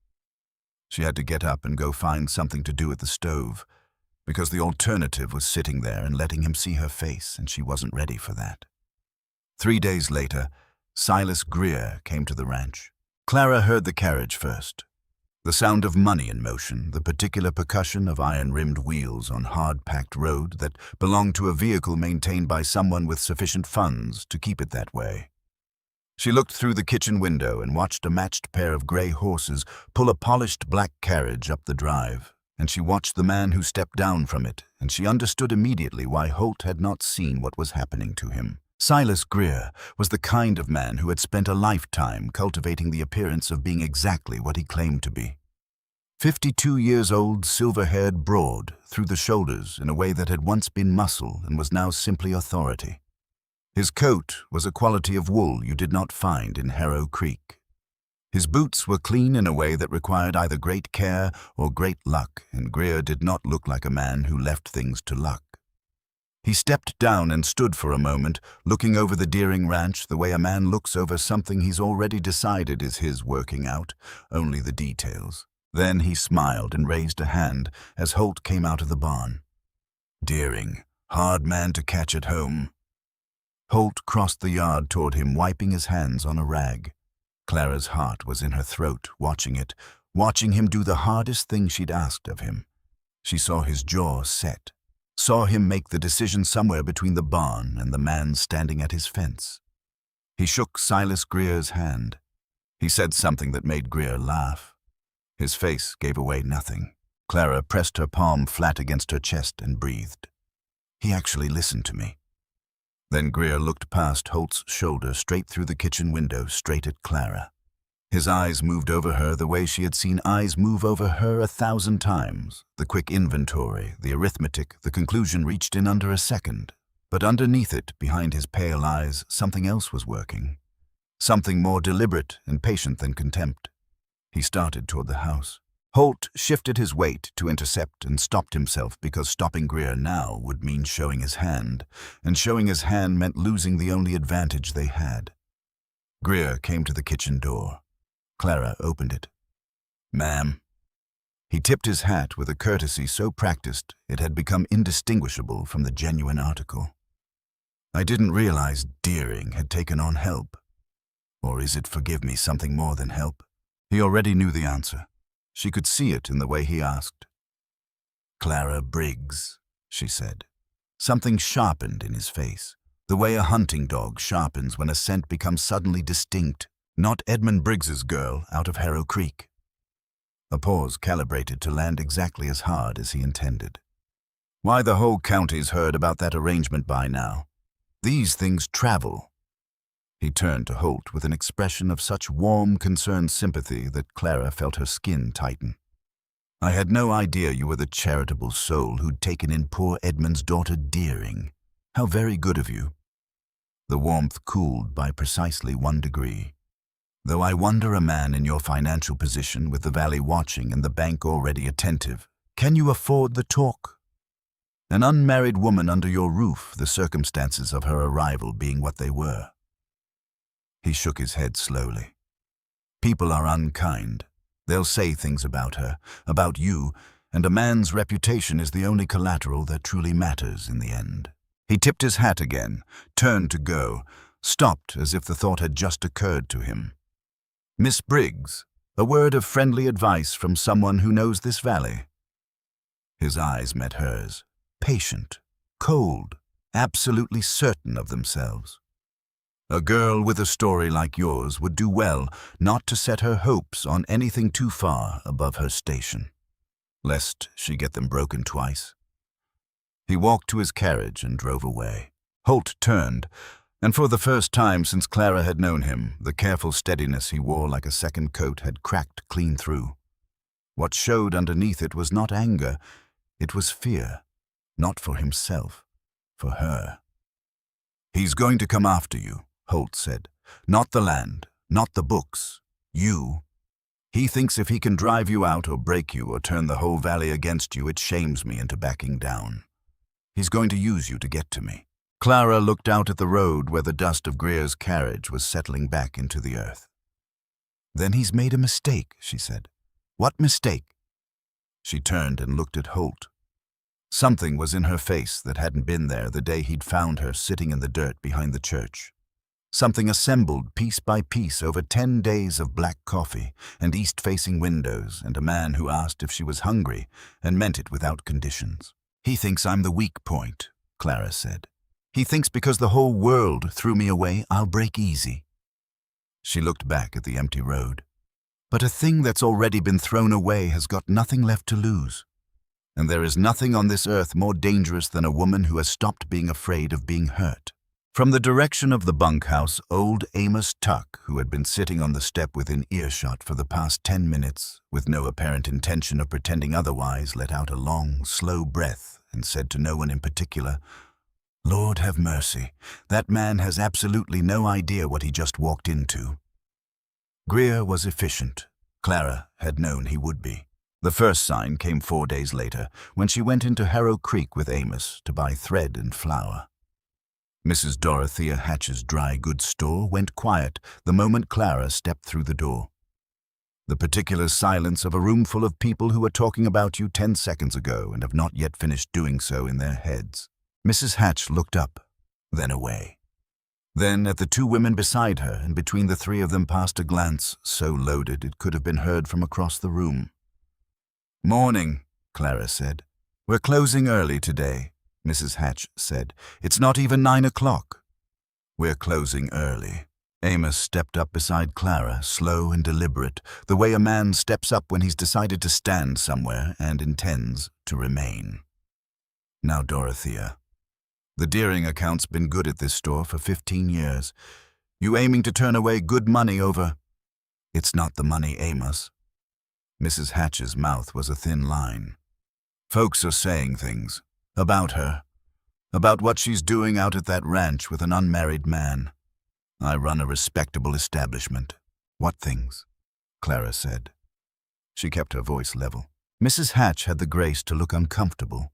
She had to get up and go find something to do at the stove, because the alternative was sitting there and letting him see her face, and she wasn't ready for that. 3 days later, Silas Greer came to the ranch. Clara heard the carriage first. The sound of money in motion, the particular percussion of iron-rimmed wheels on hard-packed road that belonged to a vehicle maintained by someone with sufficient funds to keep it that way. She looked through the kitchen window and watched a matched pair of gray horses pull a polished black carriage up the drive, and she watched the man who stepped down from it, and she understood immediately why Holt had not seen what was happening to him. Silas Greer was the kind of man who had spent a lifetime cultivating the appearance of being exactly what he claimed to be. 52 years old, silver-haired, broad, through the shoulders in a way that had once been muscle and was now simply authority. His coat was a quality of wool you did not find in Harrow Creek. His boots were clean in a way that required either great care or great luck, and Greer did not look like a man who left things to luck. He stepped down and stood for a moment, looking over the Deering Ranch the way a man looks over something he's already decided is his working out, only the details. Then he smiled and raised a hand as Holt came out of the barn. "Deering, hard man to catch at home." Holt crossed the yard toward him, wiping his hands on a rag. Clara's heart was in her throat, watching him do the hardest thing she'd asked of him. She saw his jaw set, saw him make the decision somewhere between the barn and the man standing at his fence. He shook Silas Greer's hand. He said something that made Greer laugh. His face gave away nothing. Clara pressed her palm flat against her chest and breathed. He actually listened to me. Then Greer looked past Holt's shoulder, straight through the kitchen window, straight at Clara. His eyes moved over her the way she had seen eyes move over her 1,000 times. The quick inventory, the arithmetic, the conclusion reached in under a second. But underneath it, behind his pale eyes, something else was working. Something more deliberate and patient than contempt. He started toward the house. Holt shifted his weight to intercept and stopped himself because stopping Greer now would mean showing his hand, and showing his hand meant losing the only advantage they had. Greer came to the kitchen door. Clara opened it. "Ma'am." He tipped his hat with a courtesy so practiced it had become indistinguishable from the genuine article. "I didn't realize Deering had taken on help. Or is it, forgive me, something more than help?" He already knew the answer. She could see it in the way he asked. "Clara Briggs," she said. Something sharpened in his face, the way a hunting dog sharpens when a scent becomes suddenly distinct. Not Edmund Briggs's girl out of Harrow Creek. A pause calibrated to land exactly as hard as he intended. Why, the whole county's heard about that arrangement by now. These things travel. He turned to Holt with an expression of such warm, concerned sympathy that Clara felt her skin tighten. "I had no idea you were the charitable soul who'd taken in poor Edmund's daughter Deering. How very good of you." The warmth cooled by precisely 1 degree. "Though I wonder, a man in your financial position, with the valley watching and the bank already attentive, can you afford the talk? An unmarried woman under your roof, the circumstances of her arrival being what they were." He shook his head slowly. "People are unkind. They'll say things about her, about you, and a man's reputation is the only collateral that truly matters in the end." He tipped his hat again, turned to go, stopped as if the thought had just occurred to him. "Miss Briggs, a word of friendly advice from someone who knows this valley." His eyes met hers, patient, cold, absolutely certain of themselves. "A girl with a story like yours would do well not to set her hopes on anything too far above her station, lest she get them broken twice." He walked to his carriage and drove away. Holt turned, and for the first time since Clara had known him, the careful steadiness he wore like a second coat had cracked clean through. What showed underneath it was not anger, it was fear, not for himself, for her. "He's going to come after you," Holt said. "Not the land, not the books, you. He thinks if he can drive you out or break you or turn the whole valley against you, it shames me into backing down. He's going to use you to get to me." Clara looked out at the road where the dust of Greer's carriage was settling back into the earth. "Then he's made a mistake," she said. "What mistake?" She turned and looked at Holt. Something was in her face that hadn't been there the day he'd found her sitting in the dirt behind the church. Something assembled piece by piece over 10 days of black coffee and east-facing windows and a man who asked if she was hungry and meant it without conditions. "He thinks I'm the weak point," Clara said. "He thinks because the whole world threw me away, I'll break easy." She looked back at the empty road. "But a thing that's already been thrown away has got nothing left to lose. And there is nothing on this earth more dangerous than a woman who has stopped being afraid of being hurt. From the direction of the bunkhouse, old Amos Tuck, who had been sitting on the step within earshot for the past 10 minutes, with no apparent intention of pretending otherwise, let out a long, slow breath and said to no one in particular, "Lord have mercy, that man has absolutely no idea what he just walked into." Greer was efficient. Clara had known he would be. The first sign came 4 days later, when she went into Harrow Creek with Amos to buy thread and flour. Mrs. Dorothea Hatch's dry goods store went quiet the moment Clara stepped through the door. The particular silence of a room full of people who were talking about you 10 seconds ago and have not yet finished doing so in their heads. Mrs. Hatch looked up, then away. Then at the two women beside her, and between the three of them passed a glance so loaded it could have been heard from across the room. "Morning," Clara said. "We're closing early today," Mrs. Hatch said. "It's not even 9 o'clock." "We're closing early." Amos stepped up beside Clara, slow and deliberate, the way a man steps up when he's decided to stand somewhere and intends to remain. "Now, Dorothea, the Deering account's been good at this store for 15 years. You aiming to turn away good money over—" "It's not the money, Amos." Mrs. Hatch's mouth was a thin line. "Folks are saying things. About her. About what she's doing out at that ranch with an unmarried man. I run a respectable establishment." "What things?" Clara said. She kept her voice level. Mrs. Hatch had the grace to look uncomfortable.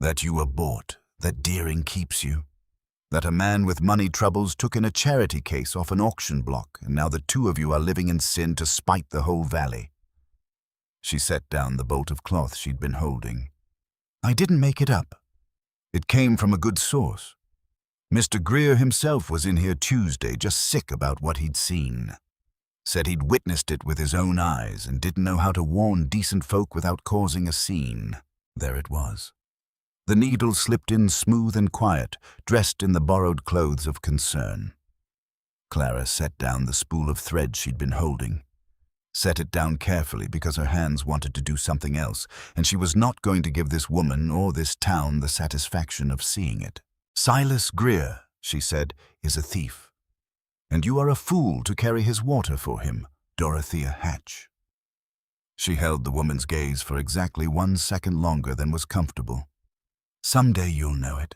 "That you were bought, that Deering keeps you. That a man with money troubles took in a charity case off an auction block, and now the two of you are living in sin to spite the whole valley." She set down the bolt of cloth she'd been holding. "I didn't make it up. It came from a good source. Mr. Greer himself was in here Tuesday, just sick about what he'd seen. Said he'd witnessed it with his own eyes and didn't know how to warn decent folk without causing a scene. There it was. The needle slipped in smooth and quiet, dressed in the borrowed clothes of concern." Clara set down the spool of thread she'd been holding. Set it down carefully because her hands wanted to do something else, and she was not going to give this woman or this town the satisfaction of seeing it. "Silas Greer," she said, "is a thief. And you are a fool to carry his water for him, Dorothea Hatch." She held the woman's gaze for exactly 1 second longer than was comfortable. "Someday you'll know it.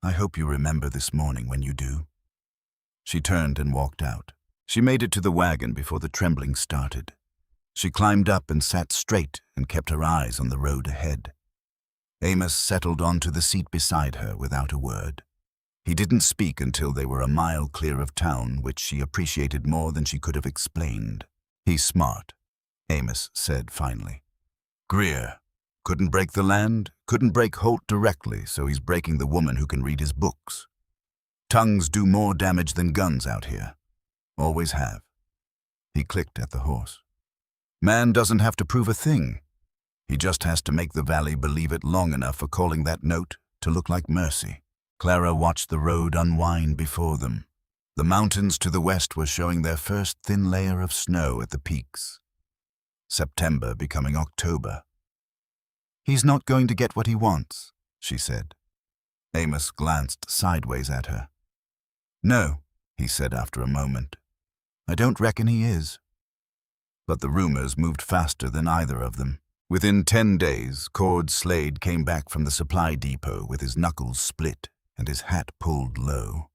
I hope you remember this morning when you do." She turned and walked out. She made it to the wagon before the trembling started. She climbed up and sat straight and kept her eyes on the road ahead. Amos settled onto the seat beside her without a word. He didn't speak until they were a mile clear of town, which she appreciated more than she could have explained. "He's smart," Amos said finally. "Greer. Couldn't break the land, couldn't break Holt directly, so he's breaking the woman who can read his books. Tongues do more damage than guns out here. Always have." He clicked at the horse. "Man doesn't have to prove a thing. He just has to make the valley believe it long enough for calling that note to look like mercy." Clara watched the road unwind before them. The mountains to the west were showing their first thin layer of snow at the peaks. September becoming October. "He's not going to get what he wants," she said. Amos glanced sideways at her. "No," he said after a moment. "I don't reckon he is." But the rumors moved faster than either of them. Within 10 days, Cord Slade came back from the supply depot with his knuckles split and his hat pulled low.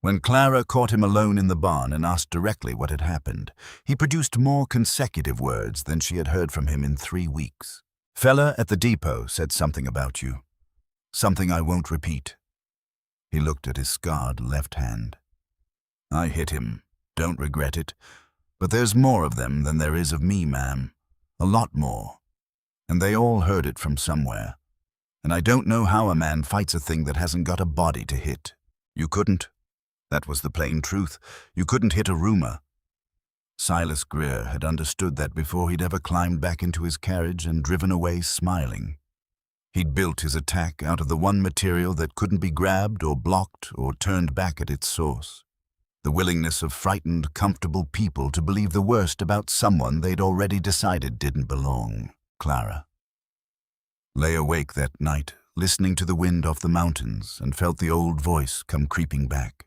When Clara caught him alone in the barn and asked directly what had happened, he produced more consecutive words than she had heard from him in 3 weeks. "Fella at the depot said something about you. Something I won't repeat." He looked at his scarred left hand. "I hit him. Don't regret it. But there's more of them than there is of me, ma'am. A lot more. And they all heard it from somewhere. And I don't know how a man fights a thing that hasn't got a body to hit. You couldn't. That was the plain truth. You couldn't hit a rumor." Silas Greer had understood that before he'd ever climbed back into his carriage and driven away smiling. He'd built his attack out of the one material that couldn't be grabbed or blocked or turned back at its source. The willingness of frightened, comfortable people to believe the worst about someone they'd already decided didn't belong. Clara lay awake that night, listening to the wind off the mountains, and felt the old voice come creeping back.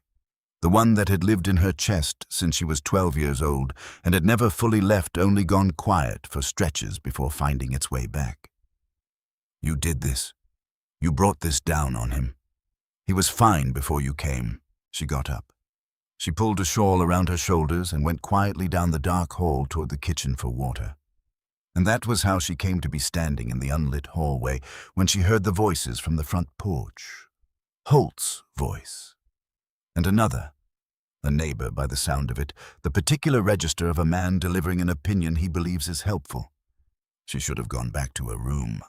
The one that had lived in her chest since she was 12 years old and had never fully left, only gone quiet for stretches before finding its way back. You did this. You brought this down on him. He was fine before you came. She got up. She pulled a shawl around her shoulders and went quietly down the dark hall toward the kitchen for water. And that was how she came to be standing in the unlit hallway when she heard the voices from the front porch. Holt's voice. And another, a neighbor by the sound of it, the particular register of a man delivering an opinion he believes is helpful. She should have gone back to her room.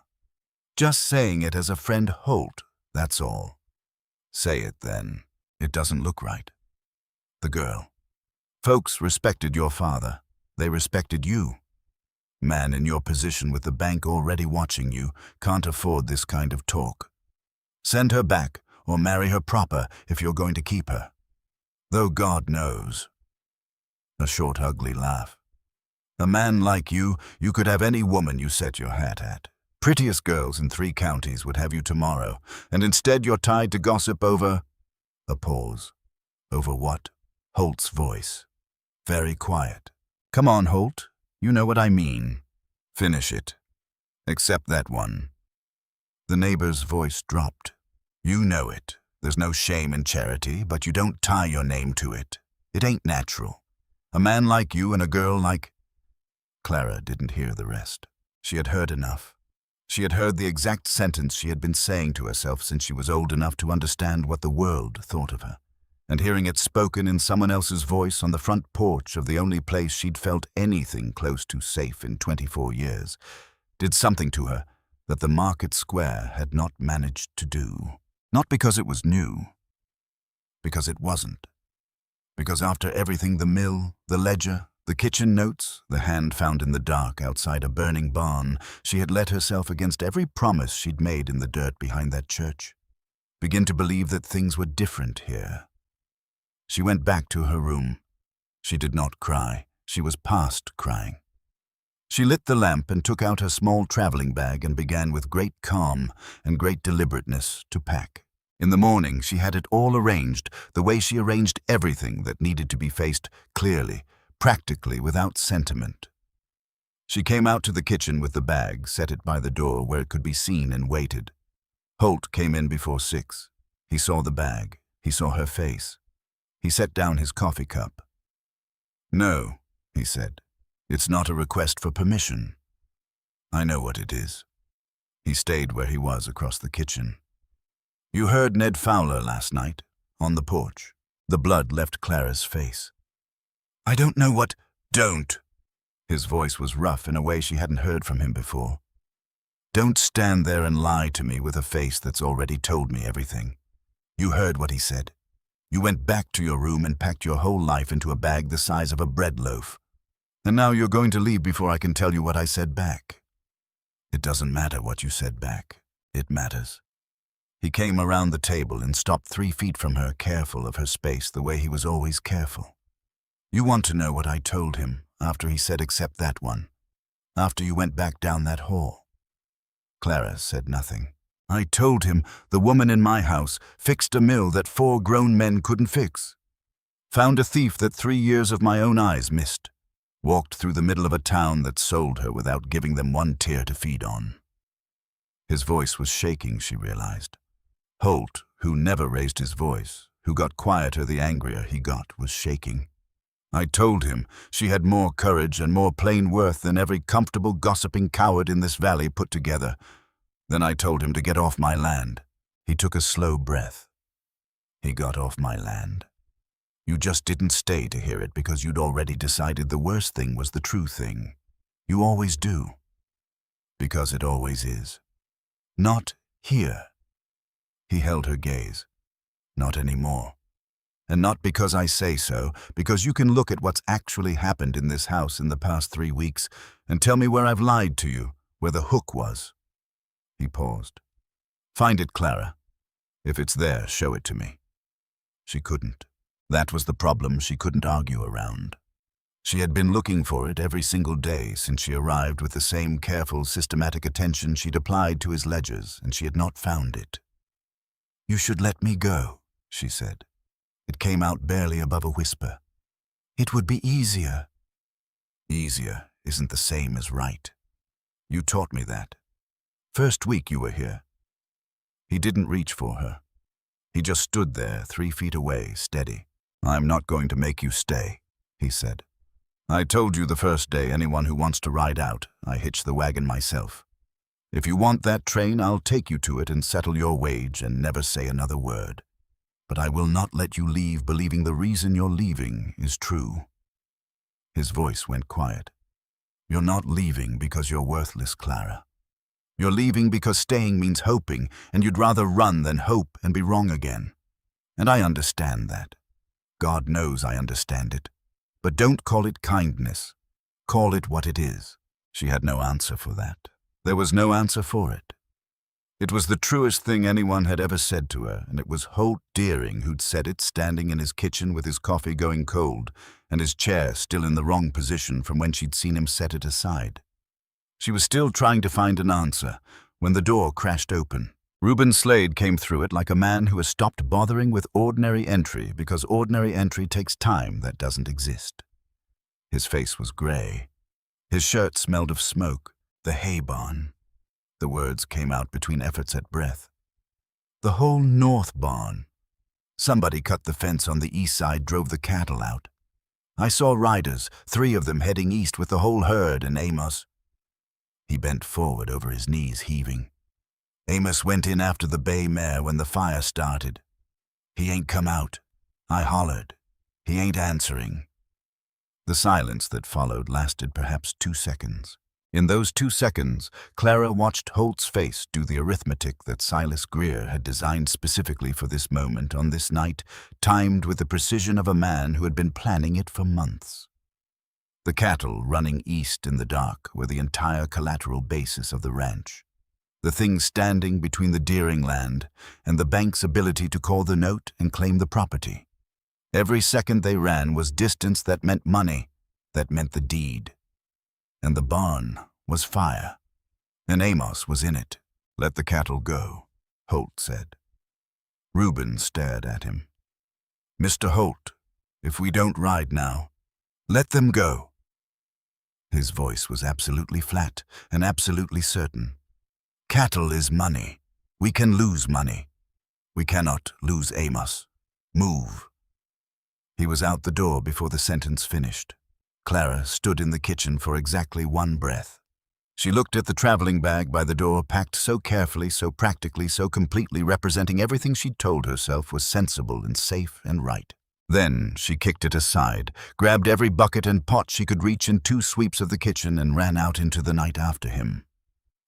Just saying it as a friend Holt, that's all. Say it then. It doesn't look right. The girl. Folks respected your father. They respected you. Man in your position with the bank already watching you can't afford this kind of talk. Send her back or marry her proper if you're going to keep her. Though God knows. A short, ugly laugh. A man like you could have any woman you set your hat at. Prettiest girls in 3 counties would have you tomorrow, and instead you're tied to gossip over... A pause. Over what? Holt's voice. Very quiet. Come on, Holt. You know what I mean. Finish it. Except that one. The neighbor's voice dropped. You know it. There's no shame in charity, but you don't tie your name to it. It ain't natural. A man like you and a girl like... Clara didn't hear the rest. She had heard enough. She had heard the exact sentence she had been saying to herself since she was old enough to understand what the world thought of her. And hearing it spoken in someone else's voice on the front porch of the only place she'd felt anything close to safe in 24 years did something to her that the market square had not managed to do. Not because it was new, because it wasn't. Because after everything, the mill, the ledger, the kitchen notes, the hand found in the dark outside a burning barn, she had let herself against every promise she'd made in the dirt behind that church. Begin to believe that things were different here. She went back to her room. She did not cry. She was past crying. She lit the lamp and took out her small traveling bag and began with great calm and great deliberateness to pack. In the morning, she had it all arranged, the way she arranged everything that needed to be faced clearly, practically, without sentiment. She came out to the kitchen with the bag, set it by the door where it could be seen, and waited. Holt came in before 6. He saw the bag. He saw her face. He set down his coffee cup. "No," he said. "It's not a request for permission. I know what it is." He stayed where he was across the kitchen. "You heard Ned Fowler last night, on the porch." The blood left Clara's face. "I don't know what—" "Don't!" His voice was rough in a way she hadn't heard from him before. "Don't stand there and lie to me with a face that's already told me everything. You heard what he said. You went back to your room and packed your whole life into a bag the size of a bread loaf. And now you're going to leave before I can tell you what I said back. It doesn't matter what you said back. It matters." He came around the table and stopped 3 feet from her, careful of her space the way he was always careful. "You want to know what I told him after he said except that one, after you went back down that hall?" Clara said nothing. "I told him the woman in my house fixed a mill that 4 grown men couldn't fix. Found a thief that 3 years of my own eyes missed. Walked through the middle of a town that sold her without giving them 1 tear to feed on." His voice was shaking, she realized. Holt, who never raised his voice, who got quieter the angrier he got, was shaking. "I told him she had more courage and more plain worth than every comfortable gossiping coward in this valley put together. Then I told him to get off my land." He took a slow breath. "He got off my land. You just didn't stay to hear it because you'd already decided the worst thing was the true thing. You always do. Because it always is. Not here." He held her gaze. "Not anymore. And not because I say so, because you can look at what's actually happened in this house in the past 3 weeks and tell me where I've lied to you, where the hook was." He paused. "Find it, Clara. If it's there, show it to me." She couldn't. That was the problem she couldn't argue around. She had been looking for it every single day since she arrived, with the same careful, systematic attention she'd applied to his ledgers, and she had not found it. "You should let me go," she said. It came out barely above a whisper. "It would be easier." "Easier isn't the same as right. You taught me that. First week you were here." He didn't reach for her. He just stood there, 3 feet away, steady. "I'm not going to make you stay," he said. "I told you the first day, anyone who wants to ride out, I hitch the wagon myself. If you want that train, I'll take you to it and settle your wage and never say another word. But I will not let you leave believing the reason you're leaving is true." His voice went quiet. "You're not leaving because you're worthless, Clara. You're leaving because staying means hoping, and you'd rather run than hope and be wrong again. And I understand that. God knows I understand it. But don't call it kindness. Call it what it is." She had no answer for that. There was no answer for it. It was the truest thing anyone had ever said to her, and it was Holt Deering who'd said it, standing in his kitchen with his coffee going cold and his chair still in the wrong position from when she'd seen him set it aside. She was still trying to find an answer when the door crashed open. Reuben Slade came through it like a man who has stopped bothering with ordinary entry because ordinary entry takes time that doesn't exist. His face was gray. His shirt smelled of smoke. The hay barn. The words came out between efforts at breath. The whole north barn. Somebody cut the fence on the east side, drove the cattle out. I saw riders, 3 of them heading east with the whole herd, and Amos. He bent forward over his knees, heaving. "Amos went in after the bay mare when the fire started. He ain't come out. I hollered. He ain't answering." The silence that followed lasted perhaps 2 seconds. In those 2 seconds, Clara watched Holt's face do the arithmetic that Silas Greer had designed specifically for this moment on this night, timed with the precision of a man who had been planning it for months. The cattle running east in the dark were the entire collateral basis of the ranch. The thing standing between the Deering land and the bank's ability to call the note and claim the property. Every second they ran was distance that meant money, that meant the deed. And the barn was fire, and Amos was in it. "Let the cattle go," Holt said. Reuben stared at him. "Mr. Holt, if we don't ride now, let them go." His voice was absolutely flat and absolutely certain. "Cattle is money. We can lose money. We cannot lose Amos. Move." He was out the door before the sentence finished. Clara stood in the kitchen for exactly 1 breath. She looked at the traveling bag by the door, packed so carefully, so practically, so completely, representing everything she'd told herself was sensible and safe and right. Then she kicked it aside, grabbed every bucket and pot she could reach in 2 sweeps of the kitchen, and ran out into the night after him.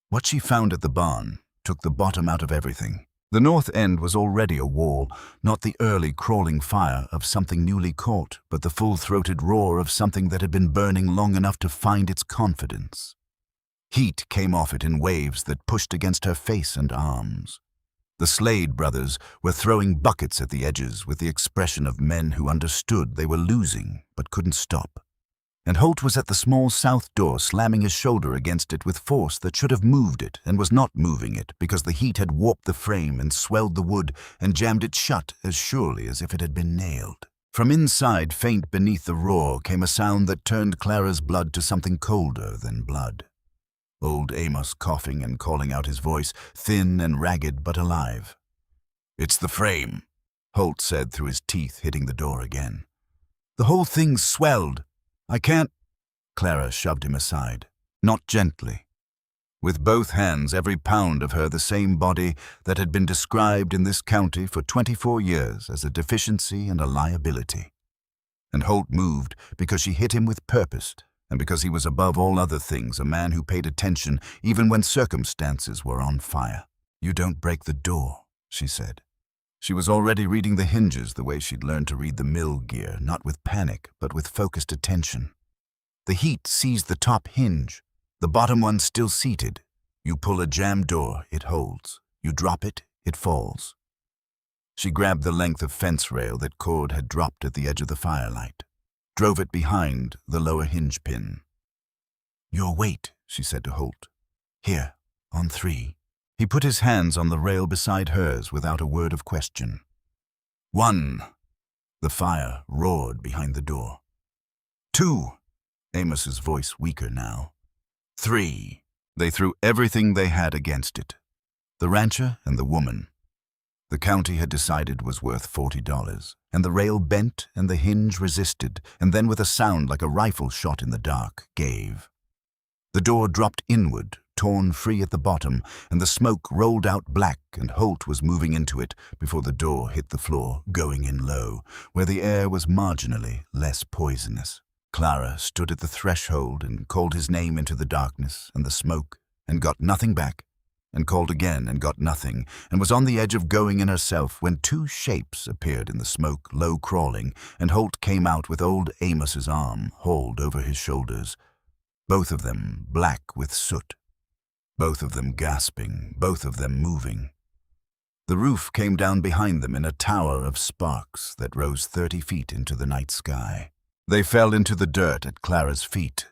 What she found at the barn took the bottom out of everything. The north end was already a wall, not the early crawling fire of something newly caught, but the full-throated roar of something that had been burning long enough to find its confidence. Heat came off it in waves that pushed against her face and arms. The Slade brothers were throwing buckets at the edges with the expression of men who understood they were losing but couldn't stop. And Holt was at the small south door, slamming his shoulder against it with force that should have moved it and was not moving it because the heat had warped the frame and swelled the wood and jammed it shut as surely as if it had been nailed. From inside, faint beneath the roar, came a sound that turned Clara's blood to something colder than blood. Old Amos coughing and calling out his voice, thin and ragged but alive. "It's the frame," Holt said through his teeth, hitting the door again. "The whole thing's swelled. I can't—" Clara shoved him aside, not gently. With both hands, every pound of her the same body that had been described in this county for 24 years as a deficiency and a liability. And Holt moved because she hit him with purpose, and because he was above all other things a man who paid attention even when circumstances were on fire. "You don't break the door," she said. She was already reading the hinges the way she'd learned to read the mill gear, not with panic, but with focused attention. The heat seized the top hinge, the bottom one still seated. You pull a jammed door, it holds. You drop it, it falls. She grabbed the length of fence rail that cord had dropped at the edge of the firelight. drove it behind the lower hinge pin. "Your weight," she said to Holt. "Here, on 3. He put his hands on the rail beside hers without a word of question. 1. The fire roared behind the door. 2. Amos's voice weaker now. 3. They threw everything they had against it. The rancher and the woman. The county had decided was worth $40, and the rail bent and the hinge resisted, and then with a sound like a rifle shot in the dark, gave. The door dropped inward, torn free at the bottom, and the smoke rolled out black, and Holt was moving into it before the door hit the floor, going in low, where the air was marginally less poisonous. Clara stood at the threshold and called his name into the darkness and the smoke, and got nothing back, and called again and got nothing, and was on the edge of going in herself when 2 shapes appeared in the smoke, low crawling, and Holt came out with old Amos's arm hauled over his shoulders, both of them black with soot, both of them gasping, both of them moving. The roof came down behind them in a tower of sparks that rose 30 feet into the night sky. They fell into the dirt at Clara's feet.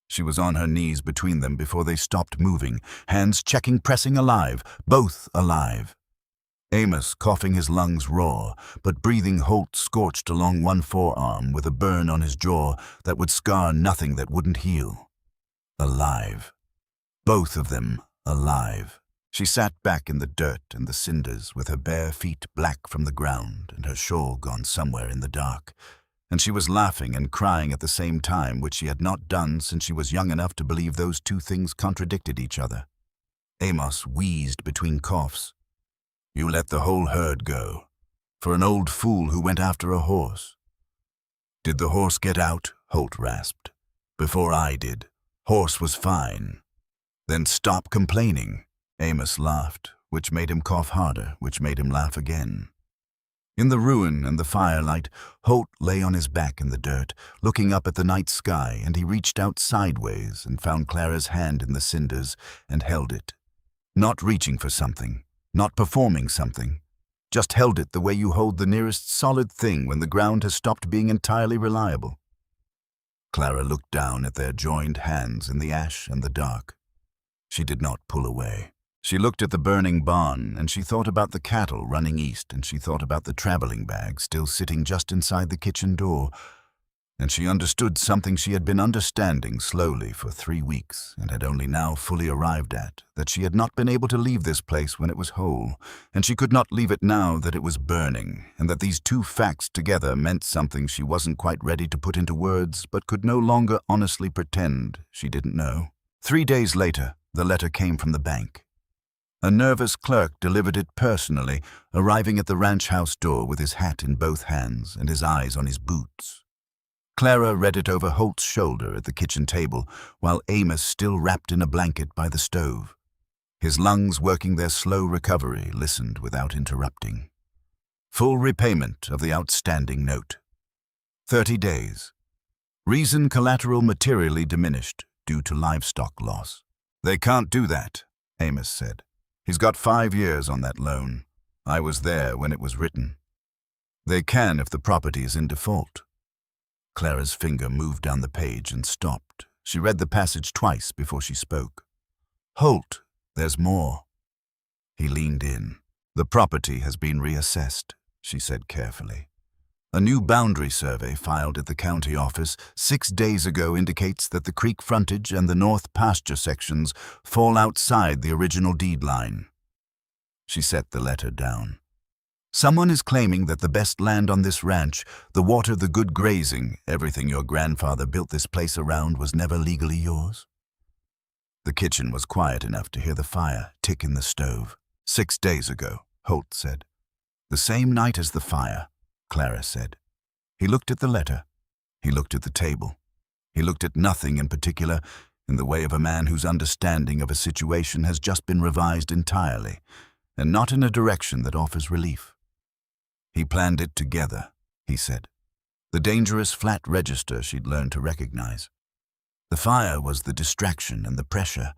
She was on her knees between them before they stopped moving, hands checking, pressing alive, both alive. Amos coughing his lungs raw, but breathing Holt scorched along one forearm with a burn on his jaw that would scar nothing that wouldn't heal. Alive. Both of them alive. She sat back in the dirt and the cinders with her bare feet black from the ground and her shawl gone somewhere in the dark. And she was laughing and crying at the same time, which she had not done since she was young enough to believe those 2 things contradicted each other. Amos wheezed between coughs. "You let the whole herd go, for an old fool who went after a horse." "Did the horse get out?" Holt rasped. "Before I did. Horse was fine." "Then stop complaining." Amos laughed, which made him cough harder, which made him laugh again. In the ruin and the firelight, Holt lay on his back in the dirt, looking up at the night sky, and he reached out sideways and found Clara's hand in the cinders and held it. Not reaching for something, not performing something, just held it the way you hold the nearest solid thing when the ground has stopped being entirely reliable. Clara looked down at their joined hands in the ash and the dark. She did not pull away. She looked at the burning barn, and she thought about the cattle running east, and she thought about the traveling bag still sitting just inside the kitchen door, and she understood something she had been understanding slowly for 3 weeks and had only now fully arrived at, that she had not been able to leave this place when it was whole, and she could not leave it now that it was burning, and that these 2 facts together meant something she wasn't quite ready to put into words, but could no longer honestly pretend she didn't know. 3 days later, the letter came from the bank. A nervous clerk delivered it personally, arriving at the ranch house door with his hat in both hands and his eyes on his boots. Clara read it over Holt's shoulder at the kitchen table, while Amos still wrapped in a blanket by the stove. His lungs working their slow recovery, listened without interrupting. Full repayment of the outstanding note. 30 days. Reason collateral materially diminished due to livestock loss. "They can't do that," Amos said. "He's got 5 years on that loan. I was there when it was written." "They can if the property is in default." Clara's finger moved down the page and stopped. She read the passage twice before she spoke. "Holt, there's more." He leaned in. "The property has been reassessed," she said carefully. "A new boundary survey filed at the county office 6 days ago indicates that the creek frontage and the north pasture sections fall outside the original deed line." She set the letter down. "Someone is claiming that the best land on this ranch, the water, the good grazing, everything your grandfather built this place around was never legally yours." The kitchen was quiet enough to hear the fire tick in the stove. 6 days ago, Holt said. "The same night as the fire," Clara said. He looked at the letter. He looked at the table. He looked at nothing in particular, in the way of a man whose understanding of a situation has just been revised entirely, and not in a direction that offers relief. "He planned it together," he said. The dangerous flat register she'd learned to recognize. The fire was the distraction and the pressure.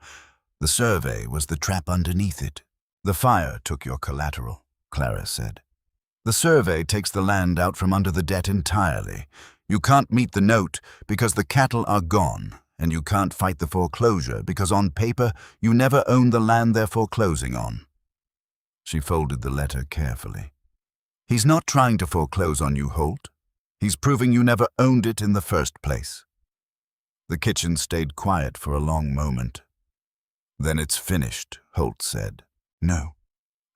The survey was the trap underneath it. "The fire took your collateral," Clara said. The survey takes the land out from under the debt entirely. You can't meet the note because the cattle are gone, and you can't fight the foreclosure because on paper you never own the land they're foreclosing on. She folded the letter carefully. He's not trying to foreclose on you, Holt. He's proving you never owned it in the first place. The kitchen stayed quiet for a long moment. Then it's finished, Holt said. No.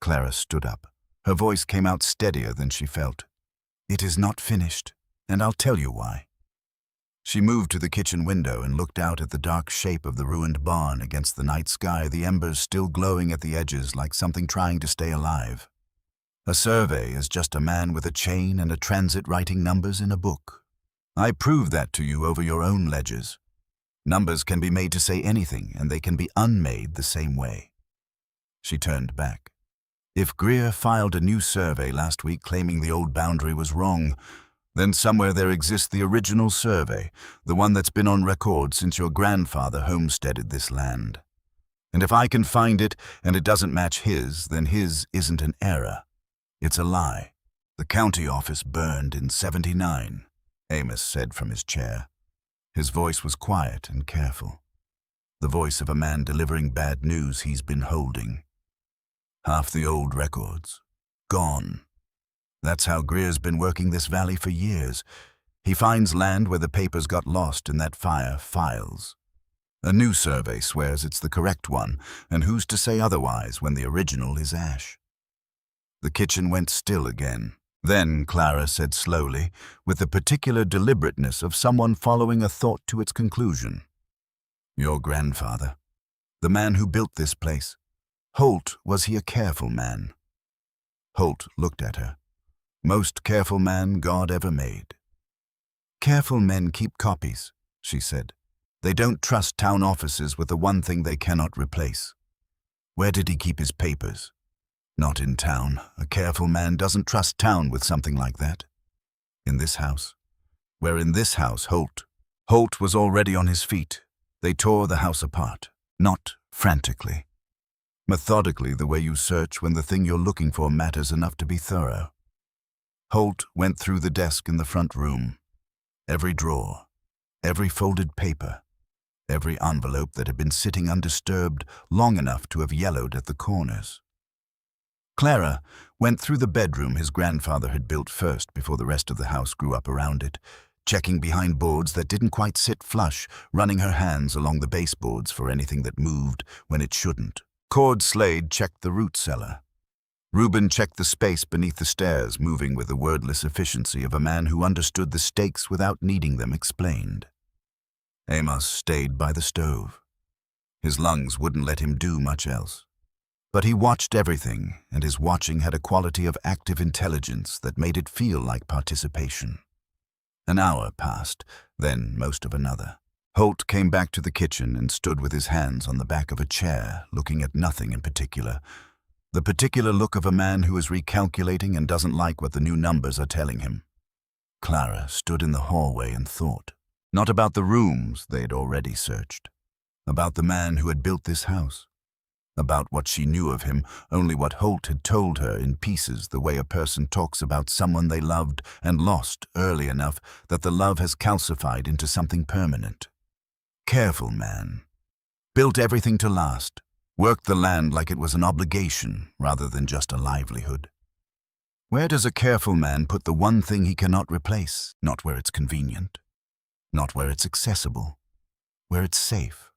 Clara stood up. Her voice came out steadier than she felt. It is not finished, and I'll tell you why. She moved to the kitchen window and looked out at the dark shape of the ruined barn against the night sky, the embers still glowing at the edges like something trying to stay alive. A survey is just a man with a chain and a transit writing numbers in a book. I proved that to you over your own ledgers. Numbers can be made to say anything, and they can be unmade the same way. She turned back. If Greer filed a new survey last week claiming the old boundary was wrong, then somewhere there exists the original survey, the one that's been on record since your grandfather homesteaded this land. And if I can find it and it doesn't match his, then his isn't an error. It's a lie. The county office burned in '79, Amos said from his chair. His voice was quiet and careful. The voice of a man delivering bad news he's been holding. Half the old records. Gone. That's how Greer's been working this valley for years. He finds land where the papers got lost in that fire files. A new survey swears it's the correct one, and who's to say otherwise when the original is ash? The kitchen went still again. Then Clara said slowly, with the particular deliberateness of someone following a thought to its conclusion. Your grandfather, the man who built this place, Holt, was he a careful man? Holt looked at her. Most careful man God ever made. Careful men keep copies, she said. They don't trust town offices with the one thing they cannot replace. Where did he keep his papers? Not in town. A careful man doesn't trust town with something like that. In this house. Where in this house, Holt was already on his feet. They tore the house apart. Not frantically. Methodically, the way you search when the thing you're looking for matters enough to be thorough. Holt went through the desk in the front room. Every drawer, every folded paper, every envelope that had been sitting undisturbed long enough to have yellowed at the corners. Clara went through the bedroom his grandfather had built first before the rest of the house grew up around it, checking behind boards that didn't quite sit flush, running her hands along the baseboards for anything that moved when it shouldn't. Cord Slade checked the root cellar. Reuben checked the space beneath the stairs, moving with the wordless efficiency of a man who understood the stakes without needing them explained. Amos stayed by the stove. His lungs wouldn't let him do much else. But he watched everything, and his watching had a quality of active intelligence that made it feel like participation. An hour passed, then most of another. Holt came back to the kitchen and stood with his hands on the back of a chair, looking at nothing in particular. The particular look of a man who is recalculating and doesn't like what the new numbers are telling him. Clara stood in the hallway and thought, not about the rooms they'd already searched, about the man who had built this house, about what she knew of him, only what Holt had told her in pieces, the way a person talks about someone they loved and lost early enough that the love has calcified into something permanent. Careful man. Built everything to last. Worked the land like it was an obligation rather than just a livelihood. Where does a careful man put the one thing he cannot replace? Not where it's convenient. Not where it's accessible. Where it's safe.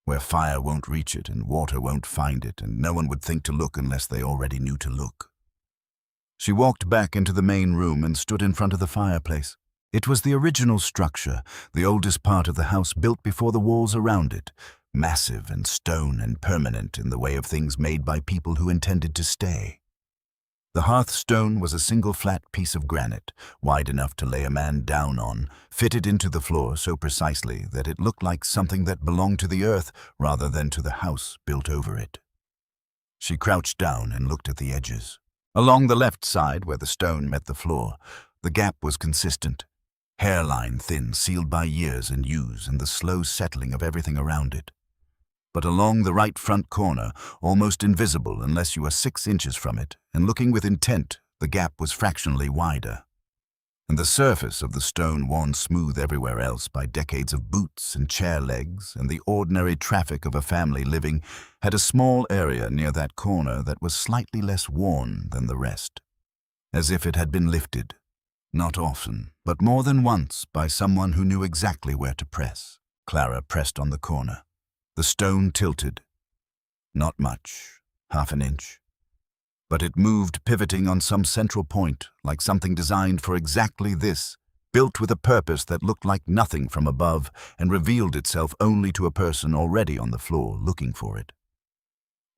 Where fire won't reach it and water won't find it and no one would think to look unless they already knew to look. She walked back into the main room and stood in front of the fireplace. It was the original structure, the oldest part of the house built before the walls around it, massive and stone and permanent in the way of things made by people who intended to stay. The hearthstone was a single flat piece of granite, wide enough to lay a man down on, fitted into the floor so precisely that it looked like something that belonged to the earth rather than to the house built over it. She crouched down and looked at the edges. Along the left side, where the stone met the floor, the gap was consistent. Hairline thin, sealed by years and use and the slow settling of everything around it. But along the right front corner, almost invisible unless you are 6 inches from it, and looking with intent, the gap was fractionally wider, and the surface of the stone worn smooth everywhere else by decades of boots and chair legs and the ordinary traffic of a family living had a small area near that corner that was slightly less worn than the rest, as if it had been lifted, not often, but more than once by someone who knew exactly where to press. Clara pressed on the corner. The stone tilted. Not much, half an inch. But it moved, pivoting on some central point, like something designed for exactly this, built with a purpose that looked like nothing from above and revealed itself only to a person already on the floor looking for it.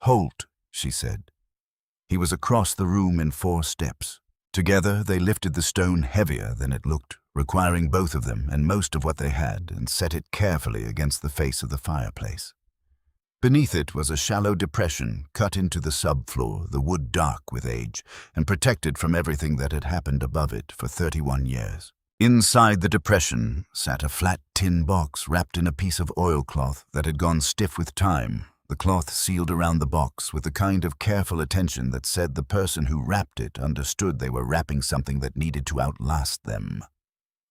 "Holt," she said. He was across the room in 4 steps. Together they lifted the stone heavier than it looked, requiring both of them and most of what they had, and set it carefully against the face of the fireplace. Beneath it was a shallow depression cut into the subfloor, the wood dark with age, and protected from everything that had happened above it for 31 years. Inside the depression sat a flat tin box wrapped in a piece of oilcloth that had gone stiff with time, the cloth sealed around the box with the kind of careful attention that said the person who wrapped it understood they were wrapping something that needed to outlast them.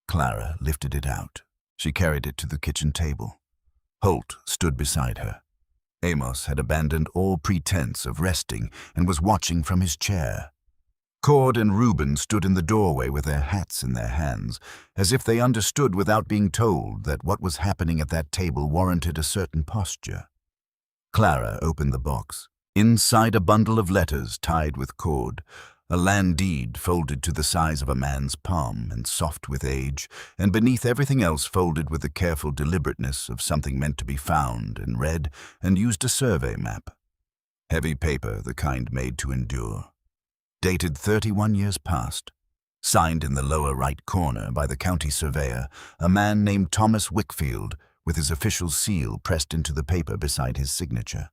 Clara lifted it out. She carried it to the kitchen table. Holt stood beside her. Amos had abandoned all pretense of resting and was watching from his chair. Cord and Reuben stood in the doorway with their hats in their hands, as if they understood without being told that what was happening at that table warranted a certain posture. Clara opened the box. Inside a bundle of letters tied with cord, a land deed folded to the size of a man's palm and soft with age, and beneath everything else folded with the careful deliberateness of something meant to be found and read, and used a survey map. Heavy paper, the kind made to endure. Dated 31 years past. Signed in the lower right corner by the county surveyor, a man named Thomas Wickfield, with his official seal pressed into the paper beside his signature.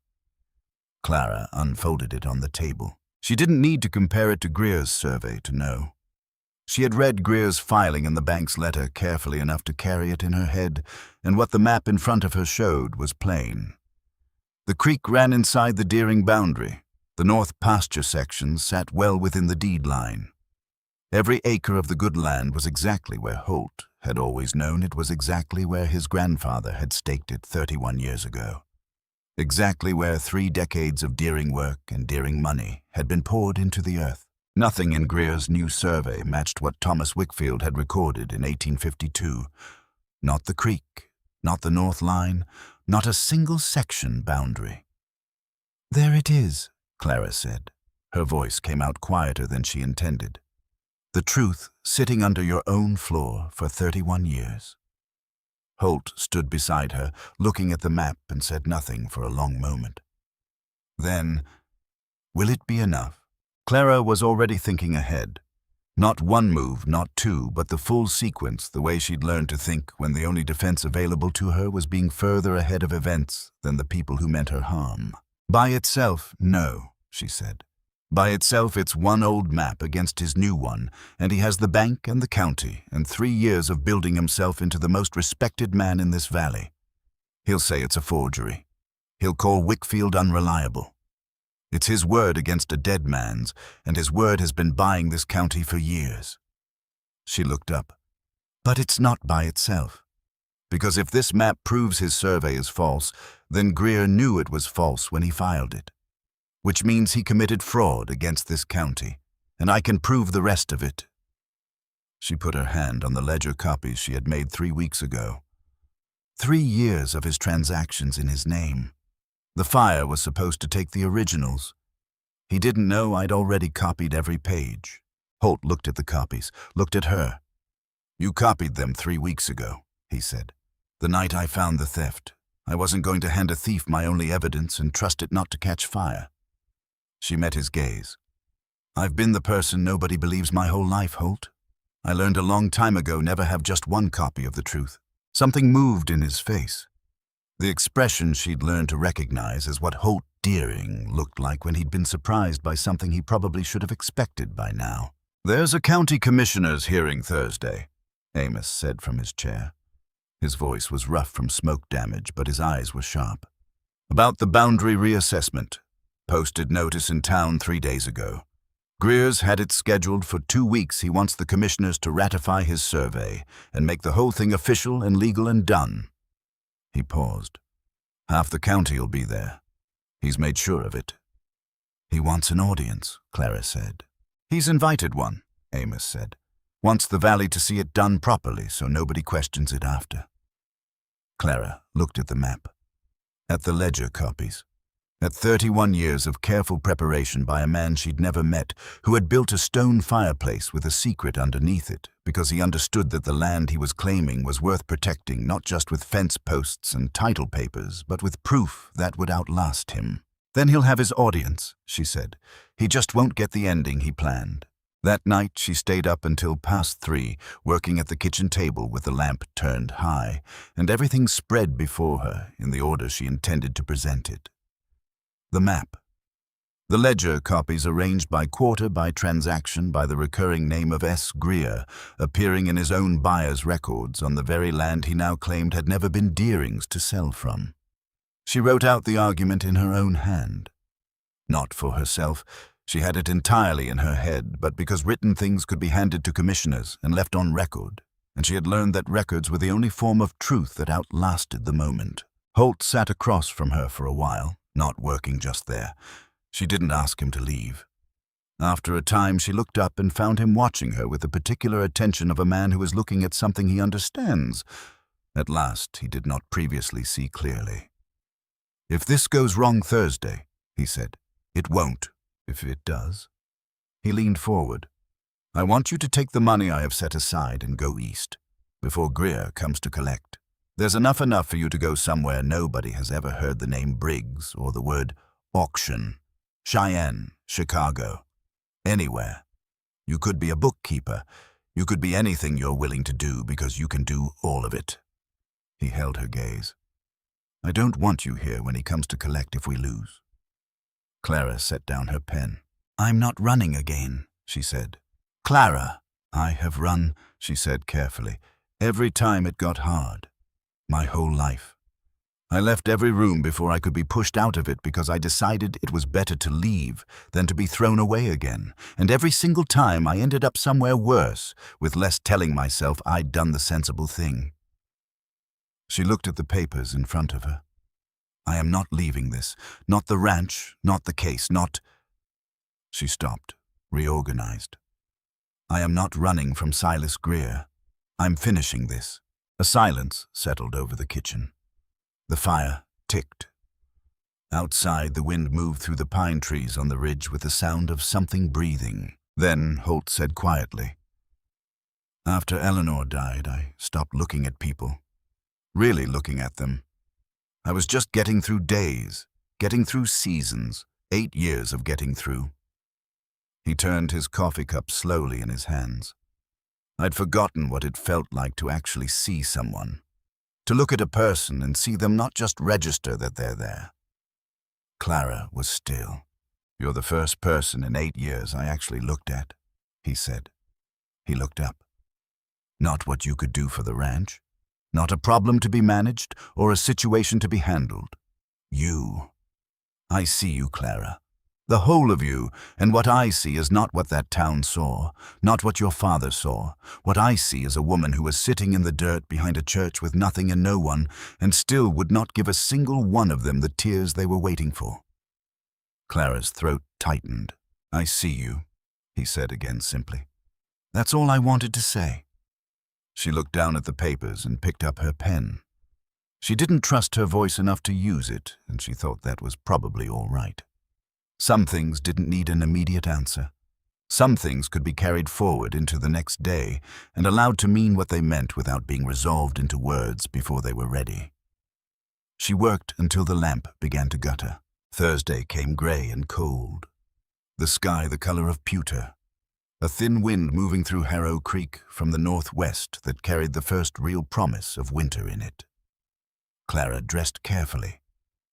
Clara unfolded it on the table. She didn't need to compare it to Greer's survey to know. She had read Greer's filing in the bank's letter carefully enough to carry it in her head, and what the map in front of her showed was plain. The creek ran inside the Deering boundary. The north pasture section sat well within the deed line. Every acre of the good land was exactly where Holt had always known it was exactly where his grandfather had staked it 31 years ago. Exactly where 3 decades of Deering work and Deering money had been poured into the earth. Nothing in Greer's new survey matched what Thomas Wickfield had recorded in 1852. Not the creek, not the north line, not a single section boundary. "There it is," Clara said. Her voice came out quieter than she intended. "The truth sitting under your own floor for 31 years. Holt stood beside her, looking at the map, and said nothing for a long moment. Then, "Will it be enough?" Clara was already thinking ahead. Not one move, not 2, but the full sequence, the way she'd learned to think when the only defense available to her was being further ahead of events than the people who meant her harm. "By itself, no," she said. "By itself, it's one old map against his new one, and he has the bank and the county and 3 years of building himself into the most respected man in this valley. He'll say it's a forgery. He'll call Wickfield unreliable. It's his word against a dead man's, and his word has been buying this county for years." She looked up. "But it's not by itself. Because if this map proves his survey is false, then Greer knew it was false when he filed it. Which means he committed fraud against this county, and I can prove the rest of it." She put her hand on the ledger copies she had made 3 weeks ago. 3 years of his transactions in his name. The fire was supposed to take the originals. He didn't know I'd already copied every page. Holt looked at the copies, looked at her. "You copied them 3 weeks ago," he said. "The night I found the theft. I wasn't going to hand a thief my only evidence and trust it not to catch fire." She met his gaze. "I've been the person nobody believes my whole life, Holt. I learned a long time ago never have just one copy of the truth." Something moved in his face. The expression she'd learned to recognize as what Holt Deering looked like when he'd been surprised by something he probably should have expected by now. "There's a county commissioner's hearing Thursday," Amos said from his chair. His voice was rough from smoke damage, but his eyes were sharp. "About the boundary reassessment. Posted notice in town 3 days ago. Greer's had it scheduled for 2 weeks. He wants the commissioners to ratify his survey and make the whole thing official and legal and done. He paused. Half the county'll be there. He's made sure of it. He wants an audience, Clara said. He's invited one, Amos said. Wants the valley to see it done properly so nobody questions it after. Clara looked at the map, at the ledger copies, at 31 years of careful preparation by a man she'd never met, who had built a stone fireplace with a secret underneath it because he understood that the land he was claiming was worth protecting not just with fence posts and title papers, but with proof that would outlast him. Then he'll have his audience, she said. He just won't get the ending he planned. That night she stayed up until past 3, working at the kitchen table with the lamp turned high, and everything spread before her in the order she intended to present it. The map. The ledger copies arranged by quarter, by transaction, by the recurring name of S. Greer, appearing in his own buyer's records on the very land he now claimed had never been Deering's to sell from. She wrote out the argument in her own hand. Not for herself. She had it entirely in her head, but because written things could be handed to commissioners and left on record, and she had learned that records were the only form of truth that outlasted the moment. Holt sat across from her for a while, not working just there. She didn't ask him to leave. After a time, she looked up and found him watching her with the particular attention of a man who is looking at something he understands. At last, he did not previously see clearly. "If this goes wrong Thursday," he said, "it won't. If it does." He leaned forward. "I want you to take the money I have set aside and go east, before Greer comes to collect. There's enough for you to go somewhere nobody has ever heard the name Briggs or the word auction. Cheyenne, Chicago, anywhere. You could be a bookkeeper. You could be anything you're willing to do because you can do all of it." He held her gaze. "I don't want you here when he comes to collect if we lose." Clara set down her pen. "I'm not running again," she said. "Clara." "I have run," she said carefully, "every time it got hard. My whole life. I left every room before I could be pushed out of it because I decided it was better to leave than to be thrown away again. And every single time I ended up somewhere worse, with less telling myself I'd done the sensible thing." She looked at the papers in front of her. "I am not leaving this. Not the ranch, not the case, not—" She stopped, reorganized. "I am not running from Silas Greer. I'm finishing this." A silence settled over the kitchen. The fire ticked. Outside, the wind moved through the pine trees on the ridge with the sound of something breathing. Then Holt said quietly, "After Eleanor died, I stopped looking at people. Really looking at them. I was just getting through days, getting through seasons, 8 years of getting through." He turned his coffee cup slowly in his hands. I'd forgotten what it felt like to actually see someone. To look at a person and see them not just register that they're there. Clara was still. "You're the first person in 8 years I actually looked at," he said. He looked up. "Not what you could do for the ranch. Not a problem to be managed or a situation to be handled. You. I see you, Clara. The whole of you, and what I see is not what that town saw, not what your father saw. What I see is a woman who was sitting in the dirt behind a church with nothing and no one, and still would not give a single one of them the tears they were waiting for." Clara's throat tightened. "I see you," he said again simply. "That's all I wanted to say." She looked down at the papers and picked up her pen. She didn't trust her voice enough to use it, and she thought that was probably all right. Some things didn't need an immediate answer. Some things could be carried forward into the next day and allowed to mean what they meant without being resolved into words before they were ready. She worked until the lamp began to gutter. Thursday came gray and cold. The sky the color of pewter. A thin wind moving through Harrow Creek from the northwest that carried the first real promise of winter in it. Clara dressed carefully.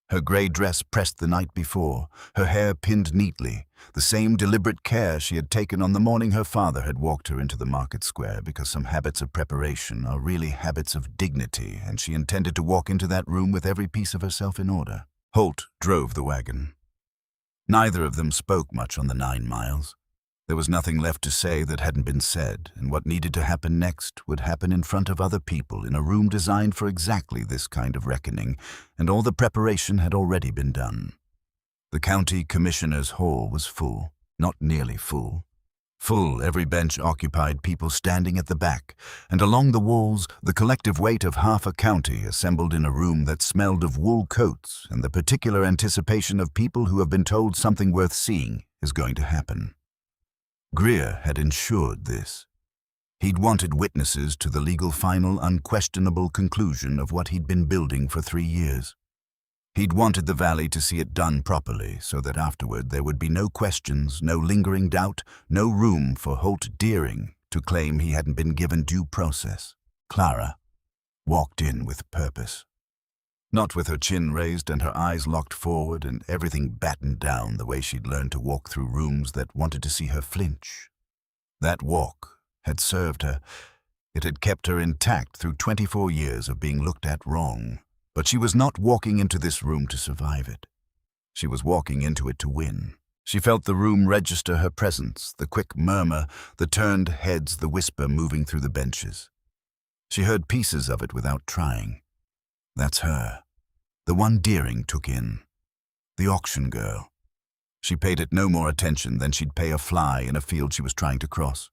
Her gray dress pressed the night before, her hair pinned neatly, the same deliberate care she had taken on the morning her father had walked her into the market square, because some habits of preparation are really habits of dignity, and she intended to walk into that room with every piece of herself in order. Holt drove the wagon. Neither of them spoke much on the 9 miles. There was nothing left to say that hadn't been said, and what needed to happen next would happen in front of other people in a room designed for exactly this kind of reckoning, and all the preparation had already been done. The county commissioner's hall was full, not nearly full. Full, every bench occupied, people standing at the back, and along the walls the collective weight of half a county assembled in a room that smelled of wool coats and the particular anticipation of people who have been told something worth seeing is going to happen. Greer had ensured this. He'd wanted witnesses to the legal final, unquestionable conclusion of what he'd been building for 3 years. He'd wanted the valley to see it done properly so that afterward there would be no questions, no lingering doubt, no room for Holt Deering to claim he hadn't been given due process. Clara walked in with purpose. Not with her chin raised and her eyes locked forward and everything battened down the way she'd learned to walk through rooms that wanted to see her flinch. That walk had served her. It had kept her intact through 24 years of being looked at wrong. But she was not walking into this room to survive it. She was walking into it to win. She felt the room register her presence, the quick murmur, the turned heads, the whisper moving through the benches. She heard pieces of it without trying. That's her. The one Deering took in. The auction girl. She paid it no more attention than she'd pay a fly in a field she was trying to cross.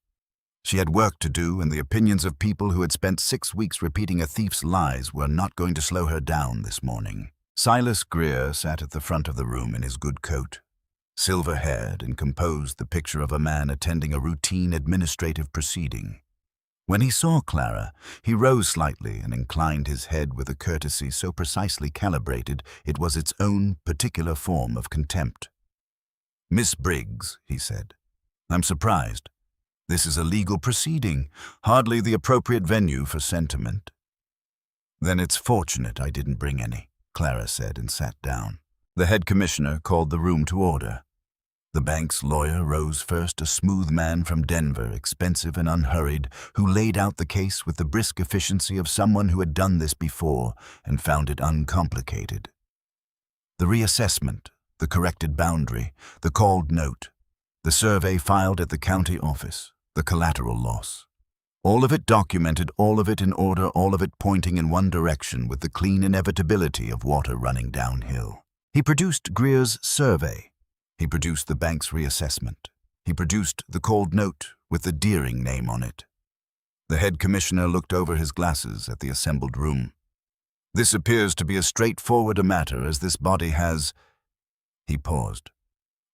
She had work to do, and the opinions of people who had spent 6 weeks repeating a thief's lies were not going to slow her down this morning. Silas Greer sat at the front of the room in his good coat, silver-haired and composed, the picture of a man attending a routine administrative proceeding. When he saw Clara, he rose slightly and inclined his head with a courtesy so precisely calibrated it was its own particular form of contempt. "Miss Briggs," he said, "I'm surprised. This is a legal proceeding, hardly the appropriate venue for sentiment." "Then it's fortunate I didn't bring any," Clara said and sat down. The head commissioner called the room to order. The bank's lawyer rose first, a smooth man from Denver, expensive and unhurried, who laid out the case with the brisk efficiency of someone who had done this before and found it uncomplicated. The reassessment, the corrected boundary, the called note, the survey filed at the county office, the collateral loss. All of it documented, all of it in order, all of it pointing in one direction with the clean inevitability of water running downhill. He produced Greer's survey. He produced the bank's reassessment. He produced the called note with the Deering name on it. The head commissioner looked over his glasses at the assembled room. "This appears to be as straightforward a matter as this body has—" He paused.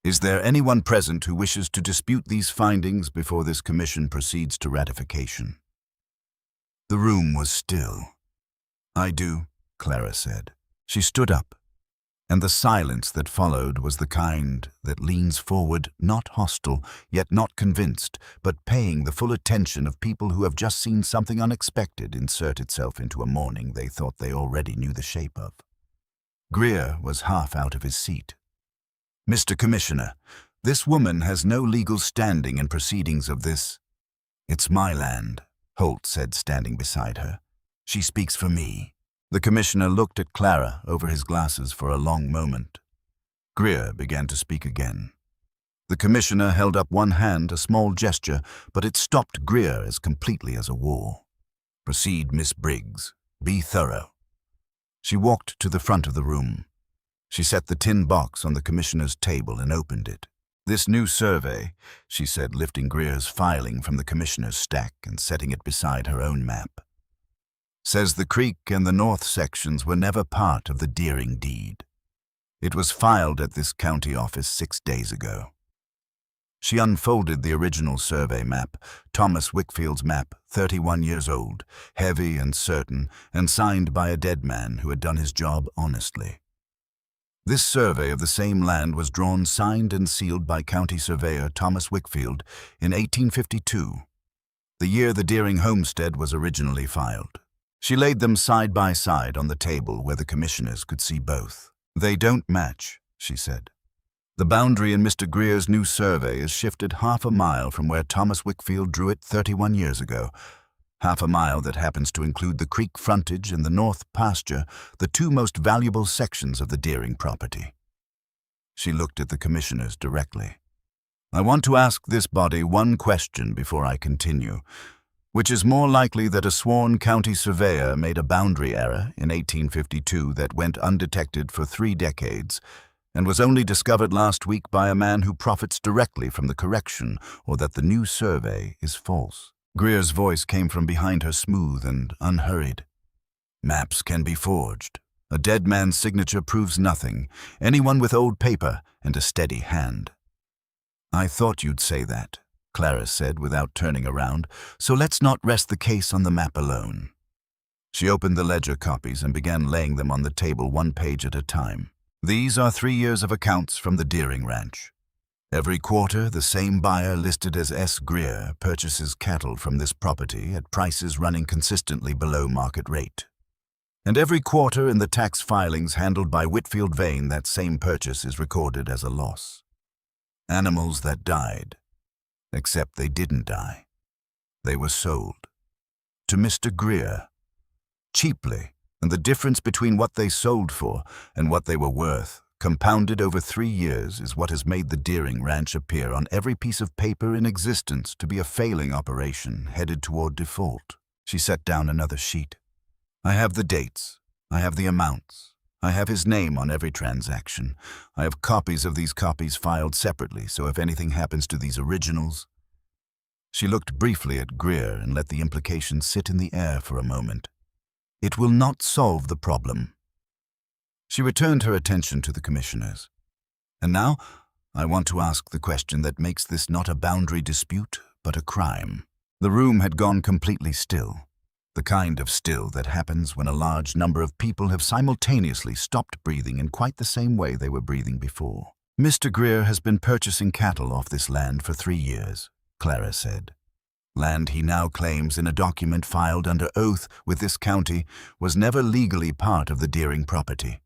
"Is there anyone present who wishes to dispute these findings before this commission proceeds to ratification?" The room was still. "I do," Clara said. She stood up, and the silence that followed was the kind that leans forward, not hostile, yet not convinced, but paying the full attention of people who have just seen something unexpected insert itself into a morning they thought they already knew the shape of. Greer was half out of his seat. "Mr. Commissioner, this woman has no legal standing in proceedings of this—" "It's my land," Holt said, standing beside her. "She speaks for me." The commissioner looked at Clara over his glasses for a long moment. Greer began to speak again. The commissioner held up one hand, a small gesture, but it stopped Greer as completely as a wall. "Proceed, Miss Briggs. Be thorough." She walked to the front of the room. She set the tin box on the commissioner's table and opened it. "This new survey," she said, lifting Greer's filing from the commissioner's stack and setting it beside her own map, "says the creek and the north sections were never part of the Deering deed. It was filed at this county office 6 days ago." She unfolded the original survey map, Thomas Wickfield's map, 31 years old, heavy and certain, and signed by a dead man who had done his job honestly. This survey of the same land was drawn, signed and sealed by County Surveyor Thomas Wickfield in 1852, the year the Deering homestead was originally filed. She laid them side by side on the table where the commissioners could see both. "They don't match," she said. "The boundary in Mr. Greer's new survey is shifted half a mile from where Thomas Wickfield drew it 31 years ago. Half a mile that happens to include the creek frontage and the north pasture, the two most valuable sections of the Deering property." She looked at the commissioners directly. I want to ask this body one question before I continue. Which is more likely that a sworn county surveyor made a boundary error in 1852 that went undetected for 3 decades and was only discovered last week by a man who profits directly from the correction, or that the new survey is false? Greer's voice came from behind her, smooth and unhurried. Maps can be forged. A dead man's signature proves nothing. Anyone with old paper and a steady hand. I thought you'd say that, Clara said without turning around, so let's not rest the case on the map alone. She opened the ledger copies and began laying them on the table 1 page at a time. These are 3 years of accounts from the Deering Ranch. Every quarter, the same buyer listed as S. Greer purchases cattle from this property at prices running consistently below market rate. And every quarter in the tax filings handled by Whitfield Vane, that same purchase is recorded as a loss. Animals that died. Except they didn't die. They were sold. To Mr. Greer. Cheaply, and the difference between what they sold for and what they were worth, compounded over 3 years, is what has made the Deering Ranch appear on every piece of paper in existence to be a failing operation headed toward default. She set down another sheet. I have the dates. I have the amounts. I have his name on every transaction. I have copies of these copies filed separately, so if anything happens to these originals... She looked briefly at Greer and let the implication sit in the air for a moment. It will not solve the problem. She returned her attention to the commissioners. And now, I want to ask the question that makes this not a boundary dispute, but a crime. The room had gone completely still. The kind of still that happens when a large number of people have simultaneously stopped breathing in quite the same way they were breathing before. Mr. Greer has been purchasing cattle off this land for 3 years, Clara said. Land he now claims in a document filed under oath with this county was never legally part of the Deering property.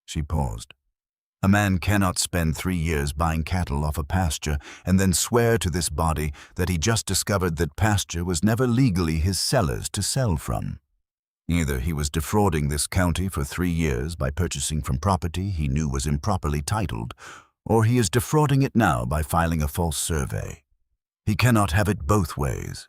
She paused. A man cannot spend 3 years buying cattle off a pasture and then swear to this body that he just discovered that pasture was never legally his seller's to sell from. Either he was defrauding this county for 3 years by purchasing from property he knew was improperly titled, or he is defrauding it now by filing a false survey. He cannot have it both ways.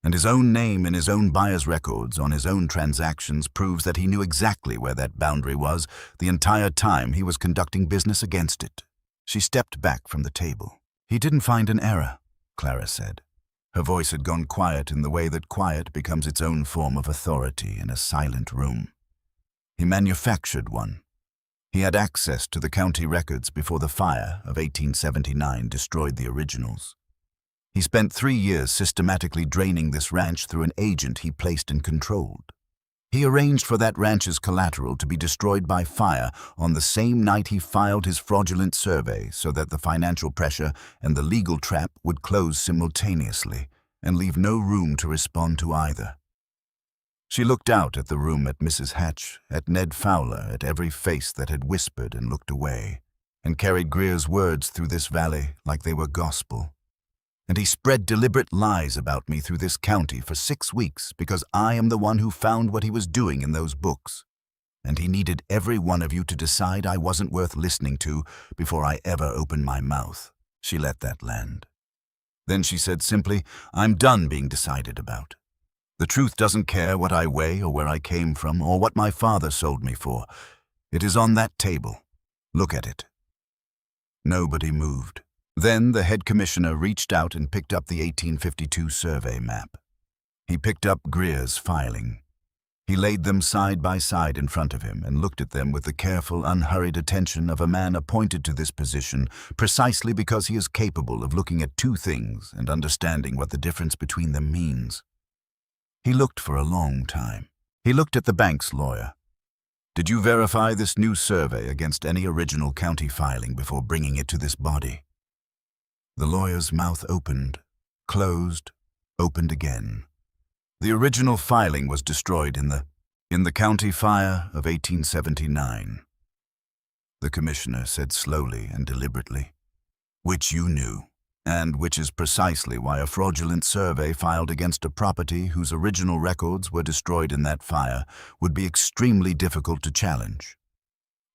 And his own name in his own buyer's records on his own transactions proves that he knew exactly where that boundary was the entire time he was conducting business against it. She stepped back from the table. He didn't find an error, Clara said. Her voice had gone quiet in the way that quiet becomes its own form of authority in a silent room. He manufactured one. He had access to the county records before the fire of 1879 destroyed the originals. He spent 3 years systematically draining this ranch through an agent he placed and controlled. He arranged for that ranch's collateral to be destroyed by fire on the same night he filed his fraudulent survey so that the financial pressure and the legal trap would close simultaneously and leave no room to respond to either. She looked out at the room, at Mrs. Hatch, at Ned Fowler, at every face that had whispered and looked away, and carried Greer's words through this valley like they were gospel. And he spread deliberate lies about me through this county for 6 weeks because I am the one who found what he was doing in those books. And he needed every one of you to decide I wasn't worth listening to before I ever opened my mouth. She let that land. Then she said simply, I'm done being decided about. The truth doesn't care what I weigh or where I came from or what my father sold me for. It is on that table. Look at it. Nobody moved. Then the head commissioner reached out and picked up the 1852 survey map. He picked up Greer's filing. He laid them side by side in front of him and looked at them with the careful, unhurried attention of a man appointed to this position precisely because he is capable of looking at 2 things and understanding what the difference between them means. He looked for a long time. He looked at the bank's lawyer. Did you verify this new survey against any original county filing before bringing it to this body? The lawyer's mouth opened, closed, opened again. The original filing was destroyed in the county fire of 1879. The commissioner said slowly and deliberately, which you knew, and which is precisely why a fraudulent survey filed against a property whose original records were destroyed in that fire would be extremely difficult to challenge.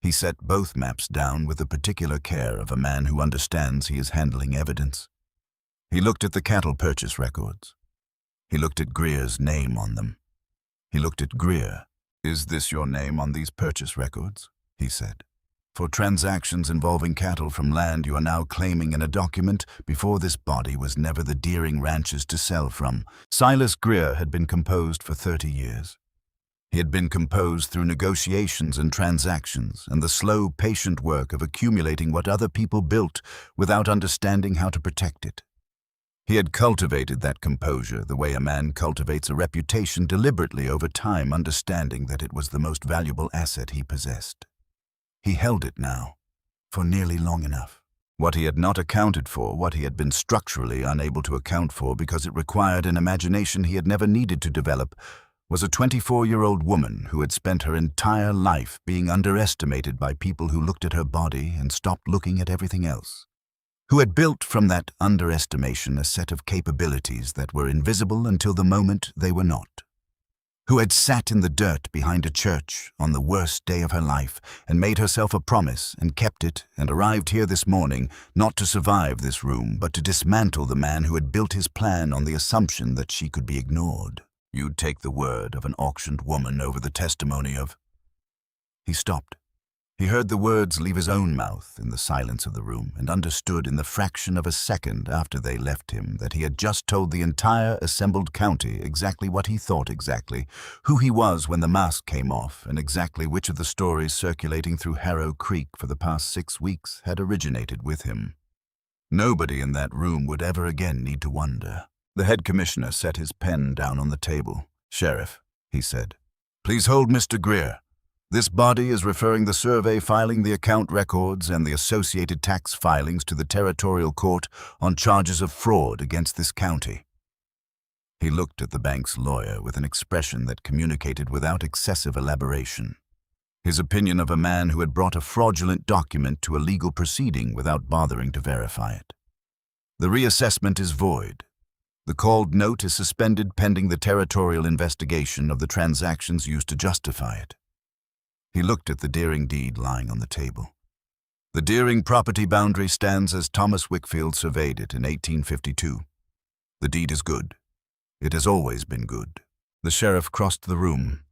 He set both maps down with the particular care of a man who understands he is handling evidence. He looked at the cattle purchase records. He looked at Greer's name on them. He looked at Greer. "Is this your name on these purchase records?" he said. "For transactions involving cattle from land you are now claiming in a document before this body was never the Deering ranches to sell from." Silas Greer had been composed for 30 years. He had been composed through negotiations and transactions and the slow, patient work of accumulating what other people built without understanding how to protect it. He had cultivated that composure the way a man cultivates a reputation deliberately over time, understanding that it was the most valuable asset he possessed. He held it now, for nearly long enough. What he had not accounted for, what he had been structurally unable to account for because it required an imagination he had never needed to develop, was a 24-year-old woman who had spent her entire life being underestimated by people who looked at her body and stopped looking at everything else. Who had built from that underestimation a set of capabilities that were invisible until the moment they were not. Who had sat in the dirt behind a church on the worst day of her life and made herself a promise and kept it and arrived here this morning not to survive this room but to dismantle the man who had built his plan on the assumption that she could be ignored. "You'd take the word of an auctioned woman over the testimony of—" He stopped. He heard the words leave his own mouth in the silence of the room and understood in the fraction of a second after they left him that he had just told the entire assembled county exactly what he thought exactly, who he was when the mask came off, and exactly which of the stories circulating through Harrow Creek for the past 6 weeks had originated with him. Nobody in that room would ever again need to wonder. The head commissioner set his pen down on the table. "Sheriff," he said, "please hold Mr. Greer. This body is referring the survey filing, the account records, and the associated tax filings to the territorial court on charges of fraud against this county." He looked at the bank's lawyer with an expression that communicated without excessive elaboration. His opinion of a man who had brought a fraudulent document to a legal proceeding without bothering to verify it. "The reassessment is void. The called note is suspended pending the territorial investigation of the transactions used to justify it." He looked at the Deering deed lying on the table. "The Deering property boundary stands as Thomas Wickfield surveyed it in 1852. The deed is good. It has always been good." The sheriff crossed the room.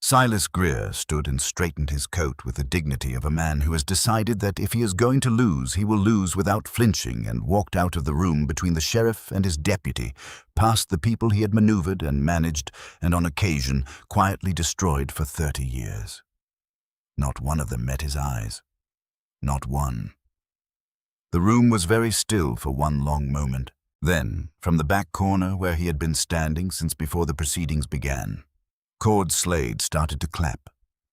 Silas Greer stood and straightened his coat with the dignity of a man who has decided that if he is going to lose, he will lose without flinching, and walked out of the room between the sheriff and his deputy, past the people he had maneuvered and managed and on occasion quietly destroyed for 30 years. Not one of them met his eyes. Not one. The room was very still for one long moment. Then, from the back corner where he had been standing since before the proceedings began, Cord Slade started to clap.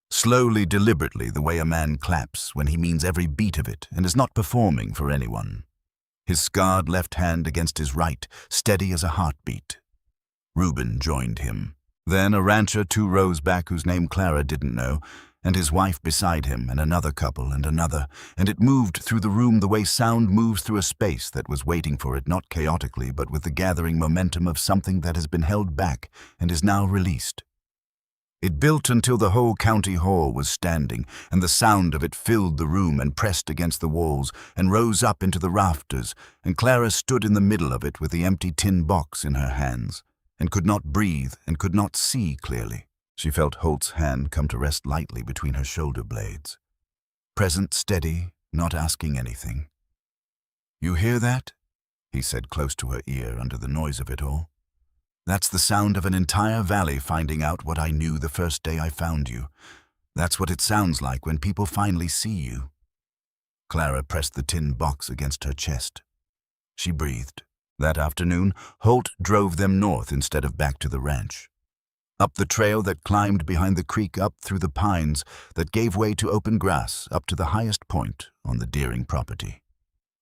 Slowly, deliberately, the way a man claps when he means every beat of it and is not performing for anyone. His scarred left hand against his right, steady as a heartbeat. Reuben joined him. Then a rancher 2 rows back whose name Clara didn't know, and his wife beside him, and another couple, and another, and it moved through the room the way sound moves through a space that was waiting for it, not chaotically, but with the gathering momentum of something that has been held back and is now released. It built until the whole county hall was standing, and the sound of it filled the room and pressed against the walls and rose up into the rafters, and Clara stood in the middle of it with the empty tin box in her hands, and could not breathe and could not see clearly. She felt Holt's hand come to rest lightly between her shoulder blades. Present, steady, not asking anything. "You hear that?" he said close to her ear under the noise of it all. "That's the sound of an entire valley finding out what I knew the first day I found you. That's what it sounds like when people finally see you." Clara pressed the tin box against her chest. She breathed. That afternoon, Holt drove them north instead of back to the ranch. Up the trail that climbed behind the creek, up through the pines that gave way to open grass, up to the highest point on the Deering property.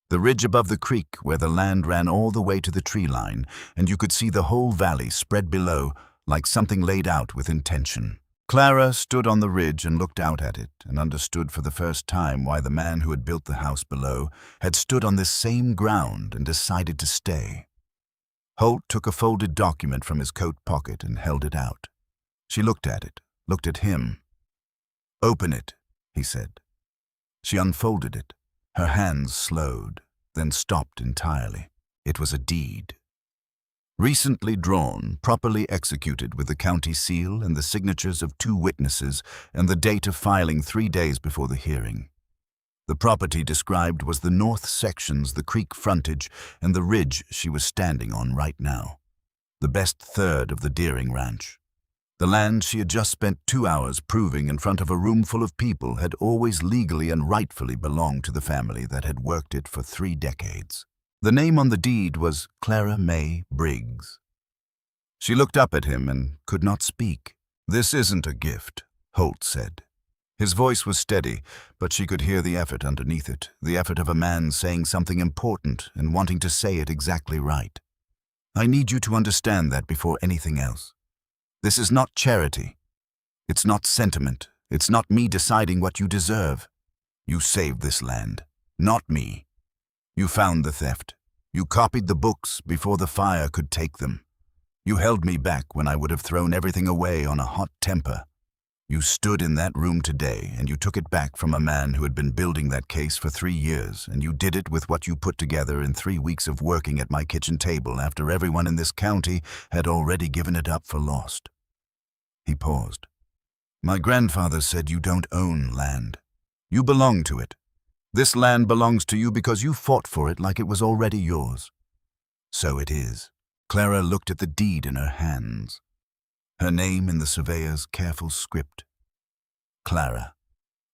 The ridge above the creek where the land ran all the way to the tree line, and you could see the whole valley spread below like something laid out with intention. Clara stood on the ridge and looked out at it and understood for the first time why the man who had built the house below had stood on this same ground and decided to stay. Holt took a folded document from his coat pocket and held it out. She looked at it, looked at him. "Open it," he said. She unfolded it. Her hands slowed, then stopped entirely. It was a deed. Recently drawn, properly executed with the county seal and the signatures of 2 witnesses and the date of filing 3 days before the hearing. The property described was the north sections, the creek frontage, and the ridge she was standing on right now. The best third of the Deering Ranch. The land she had just spent 2 hours proving in front of a room full of people had always legally and rightfully belonged to the family that had worked it for 3 decades. The name on the deed was Clara May Briggs. She looked up at him and could not speak. "This isn't a gift," Holt said. His voice was steady, but she could hear the effort underneath it, the effort of a man saying something important and wanting to say it exactly right. "I need you to understand that before anything else. This is not charity. It's not sentiment. It's not me deciding what you deserve. You saved this land, not me. You found the theft. You copied the books before the fire could take them. You held me back when I would have thrown everything away on a hot temper. You stood in that room today and you took it back from a man who had been building that case for 3 years, and you did it with what you put together in 3 weeks of working at my kitchen table after everyone in this county had already given it up for lost." He paused. "My grandfather said you don't own land. You belong to it. This land belongs to you because you fought for it like it was already yours. So it is." Clara looked at the deed in her hands. Her name in the surveyor's careful script. Clara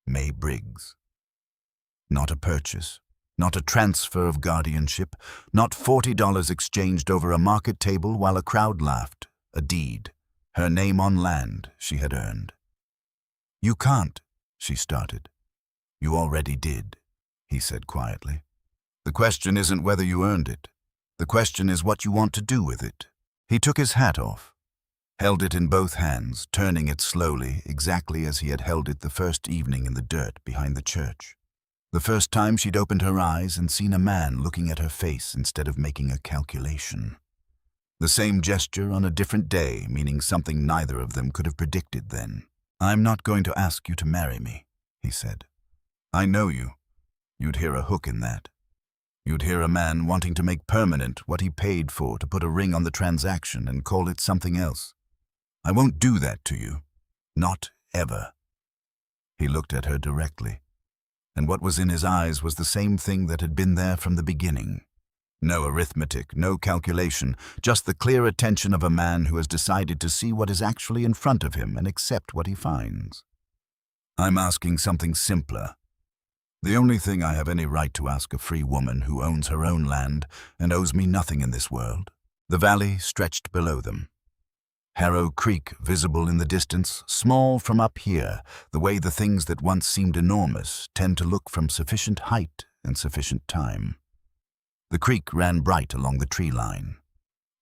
May Briggs. Not a purchase, not a transfer of guardianship, not $40 exchanged over a market table while a crowd laughed. A deed. Her name on land she had earned. "You can't," she started. "You already did," he said quietly. "The question isn't whether you earned it. The question is what you want to do with it." He took his hat off, held it in both hands, turning it slowly, exactly as he had held it the first evening in the dirt behind the church. The first time she'd opened her eyes and seen a man looking at her face instead of making a calculation. The same gesture on a different day, meaning something neither of them could have predicted then. "I'm not going to ask you to marry me," he said. "I know you. You'd hear a hook in that. You'd hear a man wanting to make permanent what he paid for to put a ring on the transaction and call it something else. I won't do that to you. Not ever." He looked at her directly, and what was in his eyes was the same thing that had been there from the beginning. No arithmetic, no calculation, just the clear attention of a man who has decided to see what is actually in front of him and accept what he finds. "I'm asking something simpler. The only thing I have any right to ask a free woman who owns her own land and owes me nothing in this world." The valley stretched below them. Harrow Creek visible in the distance, small from up here, the way the things that once seemed enormous tend to look from sufficient height and sufficient time. The creek ran bright along the tree line.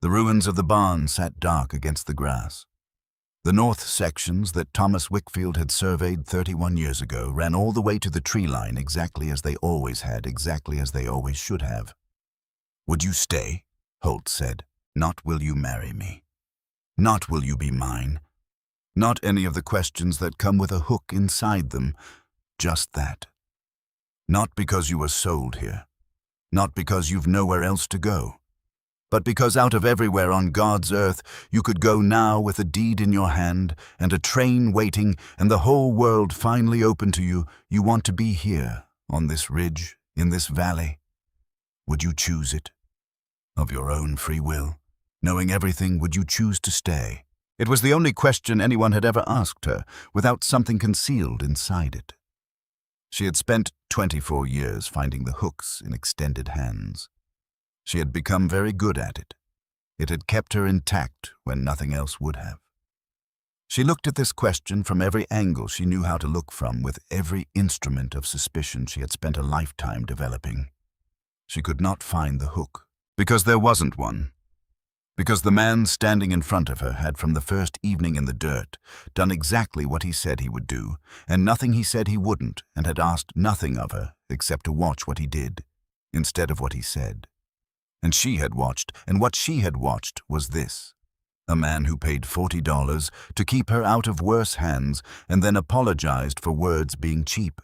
The ruins of the barn sat dark against the grass. The north sections that Thomas Wickfield had surveyed 31 years ago ran all the way to the tree line exactly as they always had, exactly as they always should have. "Would you stay?" Holt said. "Not will you marry me? Not will you be mine? Not any of the questions that come with a hook inside them. Just that. Not because you were sold here. Not because you've nowhere else to go. But because out of everywhere on God's earth you could go now with a deed in your hand and a train waiting and the whole world finally open to you, you want to be here, on this ridge, in this valley. Would you choose it? Of your own free will? Knowing everything, would you choose to stay? It was the only question anyone had ever asked her, without something concealed inside it. She had spent 24 years finding the hooks in extended hands. She had become very good at it. It had kept her intact when nothing else would have. She looked at this question from every angle she knew how to look from, with every instrument of suspicion she had spent a lifetime developing. She could not find the hook, because there wasn't one. Because the man standing in front of her had, from the first evening in the dirt, done exactly what he said he would do, and nothing he said he wouldn't, and had asked nothing of her except to watch what he did, instead of what he said. And she had watched, and what she had watched was this: a man who paid $40 to keep her out of worse hands and then apologized for words being cheap.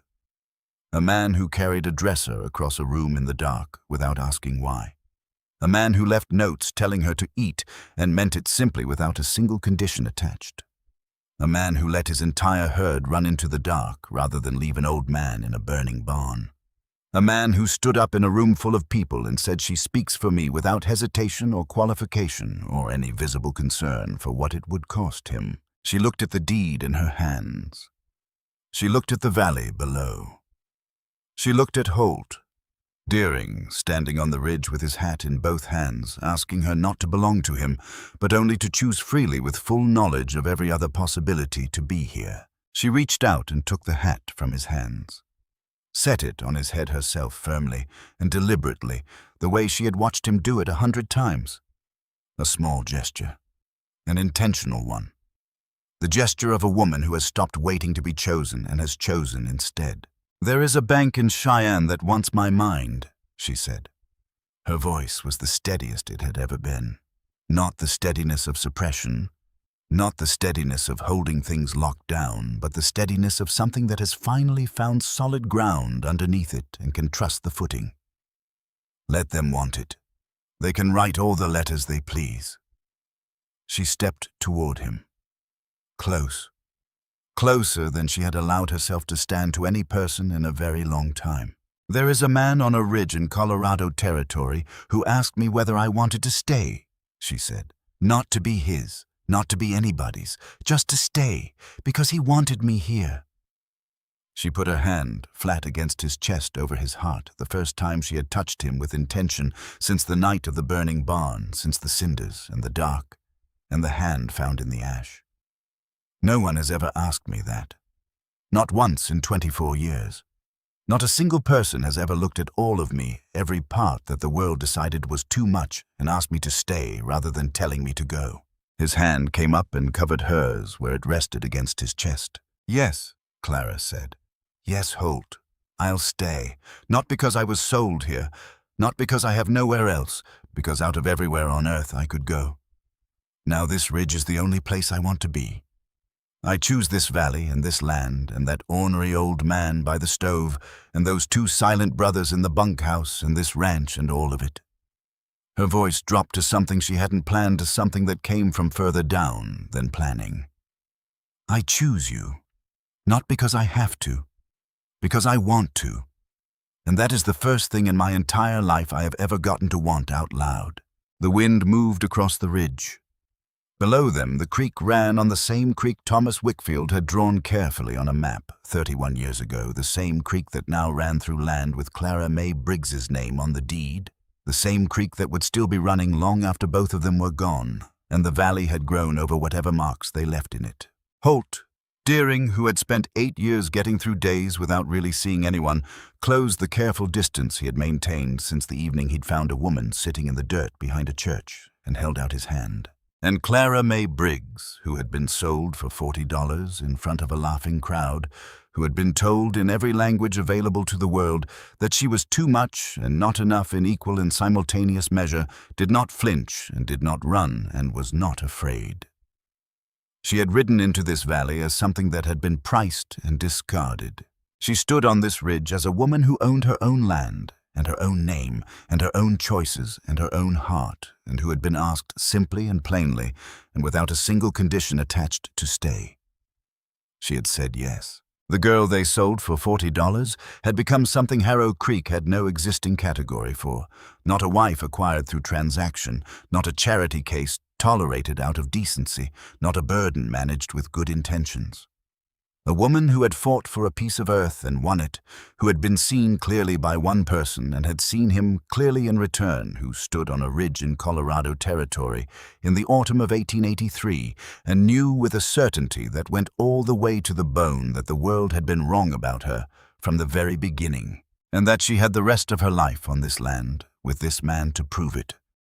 A man who carried a dresser across a room in the dark without asking why. A man who left notes telling her to eat and meant it simply without a single condition attached. A man who let his entire herd run into the dark rather than leave an old man in a burning barn. A man who stood up in a room full of people and said, "She speaks for me," without hesitation or qualification or any visible concern for what it would cost him. She looked at the deed in her hands. She looked at the valley below. She looked at Holt, Deering, standing on the ridge with his hat in both hands, asking her not to belong to him, but only to choose freely with full knowledge of every other possibility to be here. She reached out and took the hat from his hands, set it on his head herself firmly and deliberately, the way she had watched him do it 100 times. A small gesture, an intentional one. The gesture of a woman who has stopped waiting to be chosen and has chosen instead. "There is a bank in Cheyenne that wants my mind," she said. Her voice was the steadiest it had ever been. Not the steadiness of suppression, not the steadiness of holding things locked down, but the steadiness of something that has finally found solid ground underneath it and can trust the footing. Let them want it. They can write all the letters they please. She stepped toward him. Close. Closer than she had allowed herself to stand to any person in a very long time. "There is a man on a ridge in Colorado Territory who asked me whether I wanted to stay," she said. "Not to be his, not to be anybody's, just to stay, because he wanted me here." She put her hand flat against his chest over his heart, the first time she had touched him with intention since the night of the burning barn, since the cinders and the dark, and the hand found in the ash. No one has ever asked me that. Not once in 24 years. Not a single person has ever looked at all of me, every part that the world decided was too much, and asked me to stay rather than telling me to go. His hand came up and covered hers where it rested against his chest. "Yes," Clara said. "Yes, Holt. I'll stay. Not because I was sold here, not because I have nowhere else, because out of everywhere on earth I could go. Now this ridge is the only place I want to be. I choose this valley and this land and that ornery old man by the stove and those two silent brothers in the bunkhouse and this ranch and all of it." Her voice dropped to something she hadn't planned, to something that came from further down than planning. "I choose you, not because I have to, because I want to. And that is the first thing in my entire life I have ever gotten to want out loud." The wind moved across the ridge. Below them, the creek ran on the same creek Thomas Wickfield had drawn carefully on a map 31 years ago, the same creek that now ran through land with Clara May Briggs's name on the deed, the same creek that would still be running long after both of them were gone, and the valley had grown over whatever marks they left in it. Holt, Deering, who had spent 8 years getting through days without really seeing anyone, closed the careful distance he had maintained since the evening he'd found a woman sitting in the dirt behind a church, and held out his hand. And Clara May Briggs, who had been sold for $40 in front of a laughing crowd, who had been told in every language available to the world that she was too much and not enough in equal and simultaneous measure, did not flinch and did not run and was not afraid. She had ridden into this valley as something that had been priced and discarded. She stood on this ridge as a woman who owned her own land, and her own name, and her own choices, and her own heart, and who had been asked simply and plainly, and without a single condition attached, to stay. She had said yes. The girl they sold for $40 had become something Harrow Creek had no existing category for, not a wife acquired through transaction, not a charity case tolerated out of decency, not a burden managed with good intentions. A woman who had fought for a piece of earth and won it, who had been seen clearly by one person and had seen him clearly in return, who stood on a ridge in Colorado Territory in the autumn of 1883 and knew with a certainty that went all the way to the bone that the world had been wrong about her from the very beginning, and that she had the rest of her life on this land with this man to prove it.